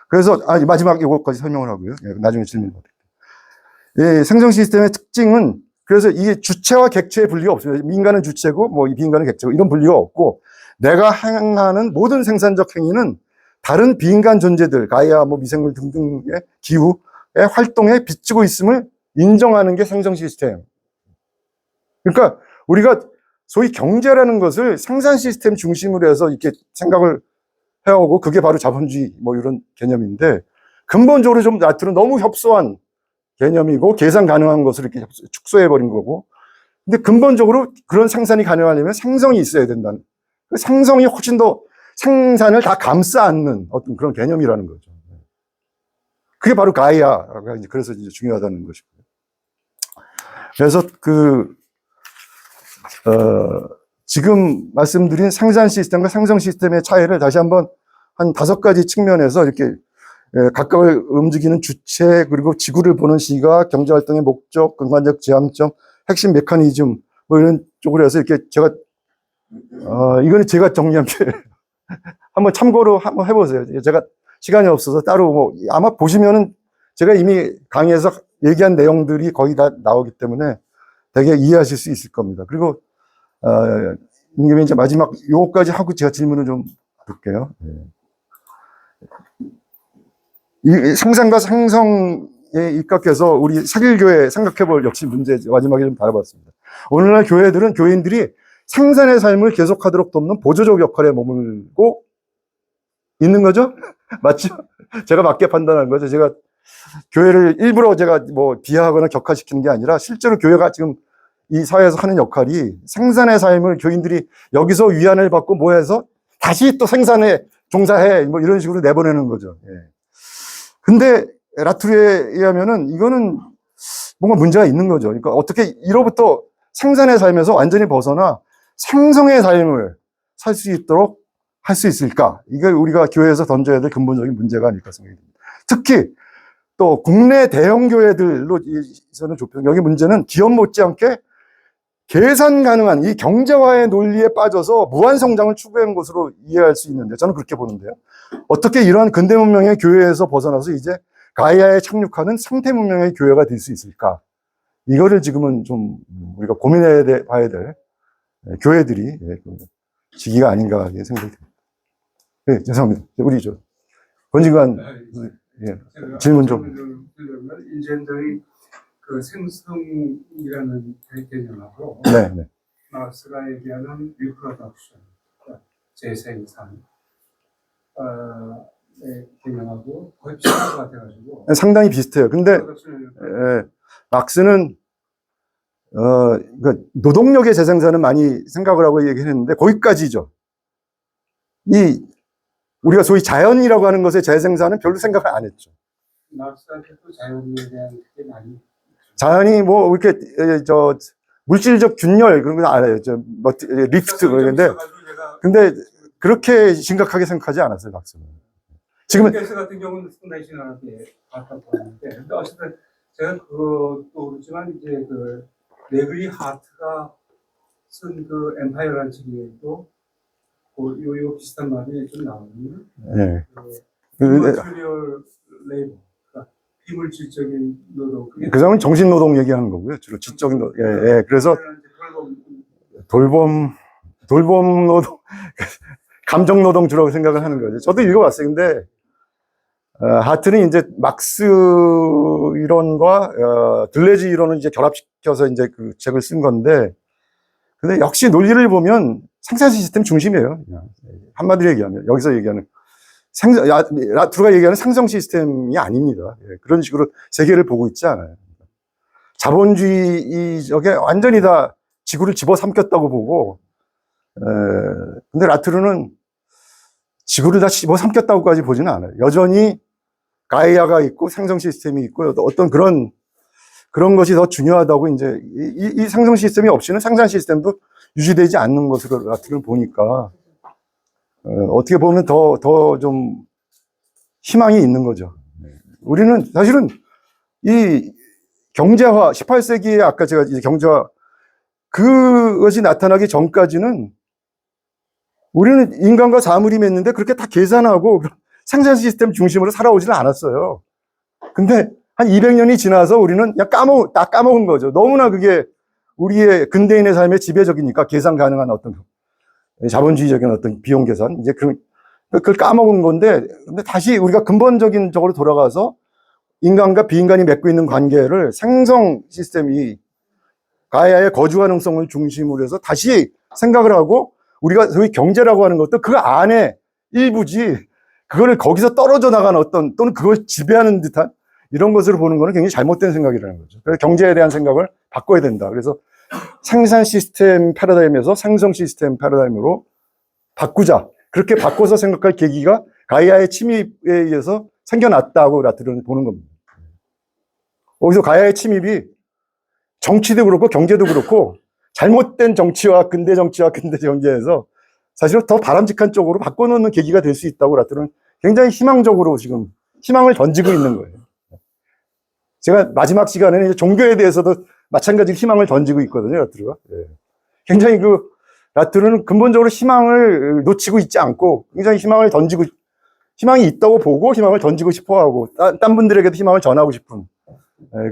Speaker 1: 그래서 마지막 이것까지 설명을 하고요. 나중에 질문 받을게요. 생성 시스템의 특징은 그래서 이게 주체와 객체의 분리가 없습니다. 인간은 주체고 뭐 비인간은 객체고 이런 분리가 없고 내가 행하는 모든 생산적 행위는 다른 비인간 존재들, 가이아, 뭐 미생물 등등의 기후의 활동에 비추고 있음을 인정하는 게 생성 시스템. 그러니까 우리가 소위 경제라는 것을 생산 시스템 중심으로 해서 이렇게 생각을 해오고 그게 바로 자본주의 뭐 이런 개념인데 근본적으로 좀 라투르는 너무 협소한 개념이고 계산 가능한 것을 이렇게 축소해버린 거고 근데 근본적으로 그런 생산이 가능하려면 생성이 있어야 된다는 그 생성이 훨씬 더 생산을 다 감싸 안는 어떤 그런 개념이라는 거죠. 그게 바로 가이아가 이제 그래서 이제 중요하다는 것이고요. 그래서 지금 말씀드린 생산 시스템과 생성 시스템의 차이를 다시 한번 한 5가지 측면에서 이렇게 각각을 움직이는 주체 그리고 지구를 보는 시각, 경제활동의 목적, 근간적 지향점, 핵심 메커니즘 뭐 이런 쪽으로 해서 이렇게 제가 이거는 제가 정리한 게 한번 참고로 한번 해보세요. 제가 시간이 없어서 따로 뭐 아마 보시면은 제가 이미 강의에서 얘기한 내용들이 거의 다 나오기 때문에 되게 이해하실 수 있을 겁니다. 그리고 이게 이제 마지막 요거까지 하고 제가 질문을 좀 볼게요. 이 생산과 생성에 입각해서 우리 세길교회 생각해볼 역시 문제 마지막에 좀 다뤄봤습니다. 오늘날 교회들은 교인들이 생산의 삶을 계속하도록 돕는 보조적 역할에 머물고 있는 거죠? 맞죠? 제가 맞게 판단한 거죠. 제가 교회를 일부러 제가 뭐 비하하거나 격하시키는 게 아니라 실제로 교회가 지금 이 사회에서 하는 역할이 생산의 삶을 교인들이 여기서 위안을 받고 뭐 해서 다시 또 생산에 종사해 뭐 이런 식으로 내보내는 거죠. 근데 라투르에 의하면은 이거는 뭔가 문제가 있는 거죠. 그러니까 어떻게 이로부터 생산의 삶에서 완전히 벗어나 생성의 삶을 살 수 있도록 할 수 있을까? 이게 우리가 교회에서 던져야 될 근본적인 문제가 아닐까 생각합니다. 특히 또 국내 대형 교회들로 저는 좁혀 여기 문제는 기업 못지않게 계산 가능한 이 경제화의 논리에 빠져서 무한 성장을 추구하는 것으로 이해할 수 있는데 저는 그렇게 보는데요. 어떻게 이러한 근대 문명의 교회에서 벗어나서 이제 가이아에 착륙하는 상태 문명의 교회가 될 수 있을까? 이거를 지금은 좀 우리가 고민해 봐야 될 교회들이 시기가 아닌가 생각이 듭니다. 네, 죄송합니다. 우리 권진관 질문 좀.
Speaker 2: 인젠더의 그 생성이라는 개념하고 마크스가 얘기하는 리프로덕션, 재생산 개념하고 거의 비슷한 것 같아가지고
Speaker 1: 상당히 비슷해요. 근데 막스는 그러니까 노동력의 재생산은 많이 생각을 하고 얘기했는데, 거기까지죠. 우리가 소위 자연이라고 하는 것의 재생산은 별로 생각을 안 했죠.
Speaker 2: 마르크스한테도 자연에 대한 게 많이
Speaker 1: 자연이 뭐, 이렇게, 물질적 균열, 그런 건 알아요. 리프트, 그런데, 근데 그렇게 심각하게 생각하지 않았어요, 박수는. 지금은.
Speaker 2: 게스 같은 경우는 상당히 심하게 봤다고 하는데, 근데 어쨌든 제가 그것도 그렇지만 이제 그 네그리 하트가 쓴 그 엠파이어라는 책에도 요 비슷한 말이 좀 나오거든요.
Speaker 1: 네.
Speaker 2: 비머티리얼 레이버, 그러니까 비물질적인 노동.
Speaker 1: 그 사람은 정신노동 얘기하는 거고요. 주로 지적인 노동. 예. 그래서 돌봄 노동, 감정 노동 주라고 생각을 하는 거죠. 저도 읽어봤어요. 근데 하트는 이제 막스 이론과 들레즈 이론을 이제 결합시켜서 이제 그 책을 쓴 건데, 근데 역시 논리를 보면 생산 시스템 중심이에요. 한마디로 얘기하면 여기서 얘기하는 라투르가 얘기하는 상성 시스템이 아닙니다. 그런 식으로 세계를 보고 있지 않아요. 자본주의 완전히 다 지구를 집어삼켰다고 보고, 근데 라투르는 지구를 다 집어삼켰다고까지 보지는 않아요. 여전히 가이아가 있고 상성 시스템이 있고 어떤 그런 것이 더 중요하다고, 이제 이 상성 시스템이 없이는 생산 시스템도 유지되지 않는 것으로 라투르를 보니까, 어떻게 보면 더 좀 희망이 있는 거죠. 우리는 사실은 이 경제화, 18세기에 아까 제가 이제 경제화, 그것이 나타나기 전까지는 우리는 인간과 사물이 맺는데 그렇게 다 계산하고 생산 시스템 중심으로 살아오지는 않았어요. 근데 한 200년이 지나서 우리는 그냥 다 까먹은 거죠. 너무나 그게 우리의 근대인의 삶의 지배적이니까, 계산 가능한 어떤 자본주의적인 어떤 비용 계산, 이제 그걸 까먹은 건데, 근데 다시 우리가 근본적인 쪽으로 돌아가서 인간과 비인간이 맺고 있는 관계를 생성 시스템이 가야의 거주 가능성을 중심으로 해서 다시 생각을 하고, 우리가 소위 경제라고 하는 것도 그 안에 일부지, 그거를 거기서 떨어져 나가는 또는 그걸 지배하는 듯한 이런 것으로 보는 거는 굉장히 잘못된 생각이라는 거죠. 그래서 경제에 대한 생각을 바꿔야 된다. 그래서 생산 시스템 패러다임에서 생성 시스템 패러다임으로 바꾸자. 그렇게 바꿔서 생각할 계기가 가이아의 침입에 의해서 생겨났다고 라투르는 보는 겁니다. 거기서 가이아의 침입이 정치도 그렇고 경제도 그렇고 잘못된 정치와 근대 경제에서 사실은 더 바람직한 쪽으로 바꿔놓는 계기가 될 수 있다고 라투르는 굉장히 희망적으로 지금 희망을 던지고 있는 거예요. 제가 마지막 시간에는 이제 종교에 대해서도 마찬가지로 희망을 던지고 있거든요, 라투르가. 굉장히 라투르는 근본적으로 희망을 놓치고 있지 않고 굉장히 희망이 있다고 보고 희망을 던지고 싶어 하고, 딴 분들에게도 희망을 전하고 싶은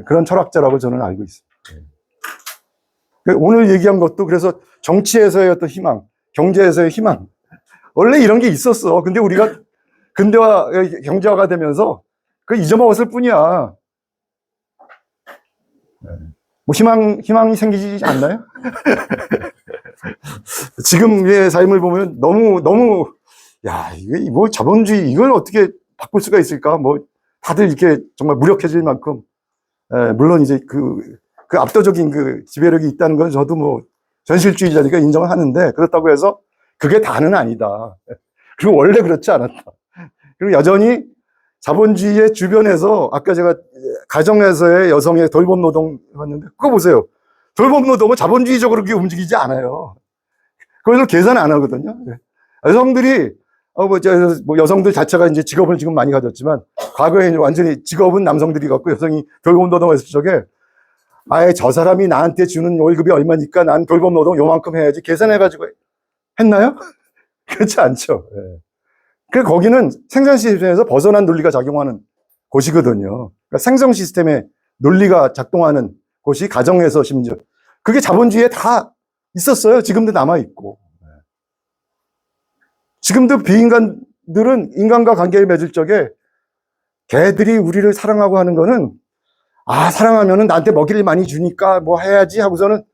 Speaker 1: 그런 철학자라고 저는 알고 있습니다. 오늘 얘기한 것도 그래서 정치에서의 어떤 희망, 경제에서의 희망, 원래 이런 게 있었어. 근데 우리가 근대화, 경제화가 되면서 그걸 잊어먹었을 뿐이야. 뭐 희망이 생기지 않나요? 지금의 삶을 보면 너무 이게 뭐 자본주의 이걸 어떻게 바꿀 수가 있을까? 뭐 다들 이렇게 정말 무력해질 만큼, 물론 이제 그 압도적인 그 지배력이 있다는 건 저도 뭐 전실주의자니까 인정을 하는데, 그렇다고 해서 그게 다는 아니다. 그리고 원래 그렇지 않았다. 그리고 여전히 자본주의의 주변에서, 아까 제가 가정에서의 여성의 돌봄 노동 했는데, 그거 보세요. 돌봄 노동은 자본주의적으로 그렇게 움직이지 않아요. 그걸 계산 안 하거든요. 여성들이, 여성들 자체가 이제 직업을 지금 많이 가졌지만, 과거에 완전히 직업은 남성들이 갖고 여성이 돌봄 노동했을 적에, 아예 저 사람이 나한테 주는 월급이 얼마니까 난 돌봄 노동 요만큼 해야지 계산해가지고 했나요? 그렇지 않죠. 그래서 거기는 생산 시스템에서 벗어난 논리가 작용하는 곳이거든요. 그러니까 생성 시스템의 논리가 작동하는 곳이 가정에서, 심지어 그게 자본주의에 다 있었어요. 지금도 남아있고. 지금도 비인간들은 인간과 관계를 맺을 적에 걔들이 우리를 사랑하고 하는 거는, 사랑하면은 나한테 먹이를 많이 주니까 뭐 해야지 하고서는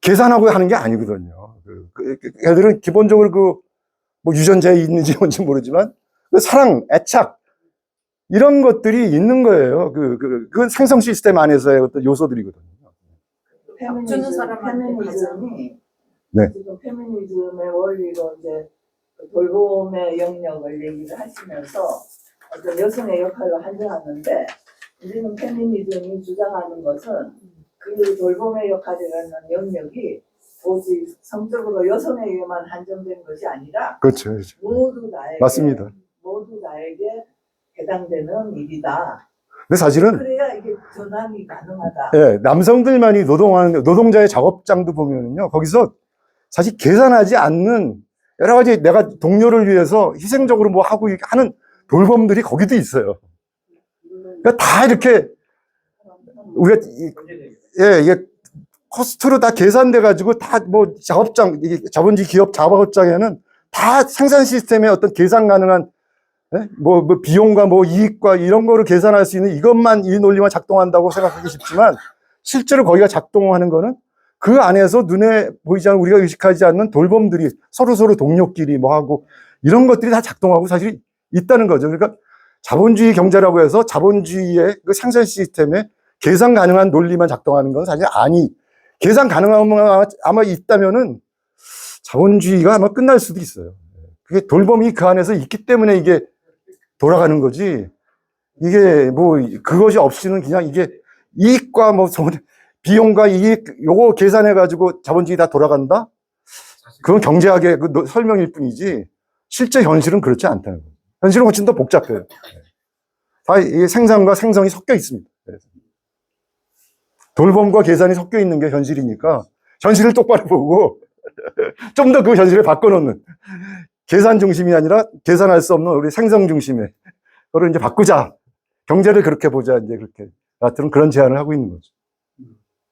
Speaker 1: 계산하고 하는 게 아니거든요. 걔들은 기본적으로 뭐 유전자에 있는지 뭔지 모르지만, 사랑, 애착, 이런 것들이 있는 거예요. 그건 생성 시스템 안에서의 어떤 요소들이거든요.
Speaker 3: 주는 사람한테
Speaker 4: 페미니즘이
Speaker 1: 네.
Speaker 4: 지금 페미니즘의 원리로 이제 돌봄의 영역을 얘기를 하시면서 어떤 여성의 역할로 한정하는데 우리는 페미니즘이 주장하는 것은 그 돌봄의 역할이라는 영역이 오직 성적으로 여성에게만 한정된 것이 아니라
Speaker 1: 그렇죠. 그렇죠. 맞습니다.
Speaker 4: 모두 나에게 해당되는 일이다.
Speaker 1: 근데 사실은
Speaker 4: 그래야 이게 전환이 가능하다.
Speaker 1: 예, 남성들만이 노동하는 노동자의 작업장도 보면은요, 거기서 사실 계산하지 않는 여러 가지 내가 동료를 위해서 희생적으로 뭐 하고 하는 돌봄들이 거기도 있어요. 그러니까 다 이렇게 우리가 예, 이게 코스트로 다 계산돼 가지고 다 뭐 작업장, 이게 자본주의 기업 작업장에는 다 생산 시스템의 어떤 계산 가능한 예? 뭐 비용과 뭐 이익과 이런 거를 계산할 수 있는 이것만 이 논리만 작동한다고 생각하기 쉽지만 실제로 거기가 작동하는 거는 그 안에서 눈에 보이지 않는 우리가 의식하지 않는 돌봄들이 서로 동료끼리 뭐 하고 이런 것들이 다 작동하고 사실 있다는 거죠. 그러니까 자본주의 경제라고 해서 자본주의의 그 생산 시스템에 계산 가능한 논리만 작동하는 건 사실 계산 가능한 아마 있다면은 자본주의가 아마 끝날 수도 있어요. 그게 돌봄이 그 안에서 있기 때문에 이게 돌아가는 거지. 이게 뭐 그것이 없이는 그냥 이게 이익과 뭐 비용과 이익 요거 계산해 가지고 자본주의 다 돌아간다? 그건 경제학의 그 설명일 뿐이지 실제 현실은 그렇지 않다는 거예요. 현실은 훨씬 더 복잡해요. 다 이게 생산과 생성이 섞여 있습니다. 돌봄과 계산이 섞여 있는 게 현실이니까 현실을 똑바로 보고 좀 더 그 현실을 바꿔놓는 계산 중심이 아니라 계산할 수 없는 우리 생성 중심의 그걸 이제 바꾸자. 경제를 그렇게 보자. 이제 그렇게 같은 그런 제안을 하고 있는 거죠.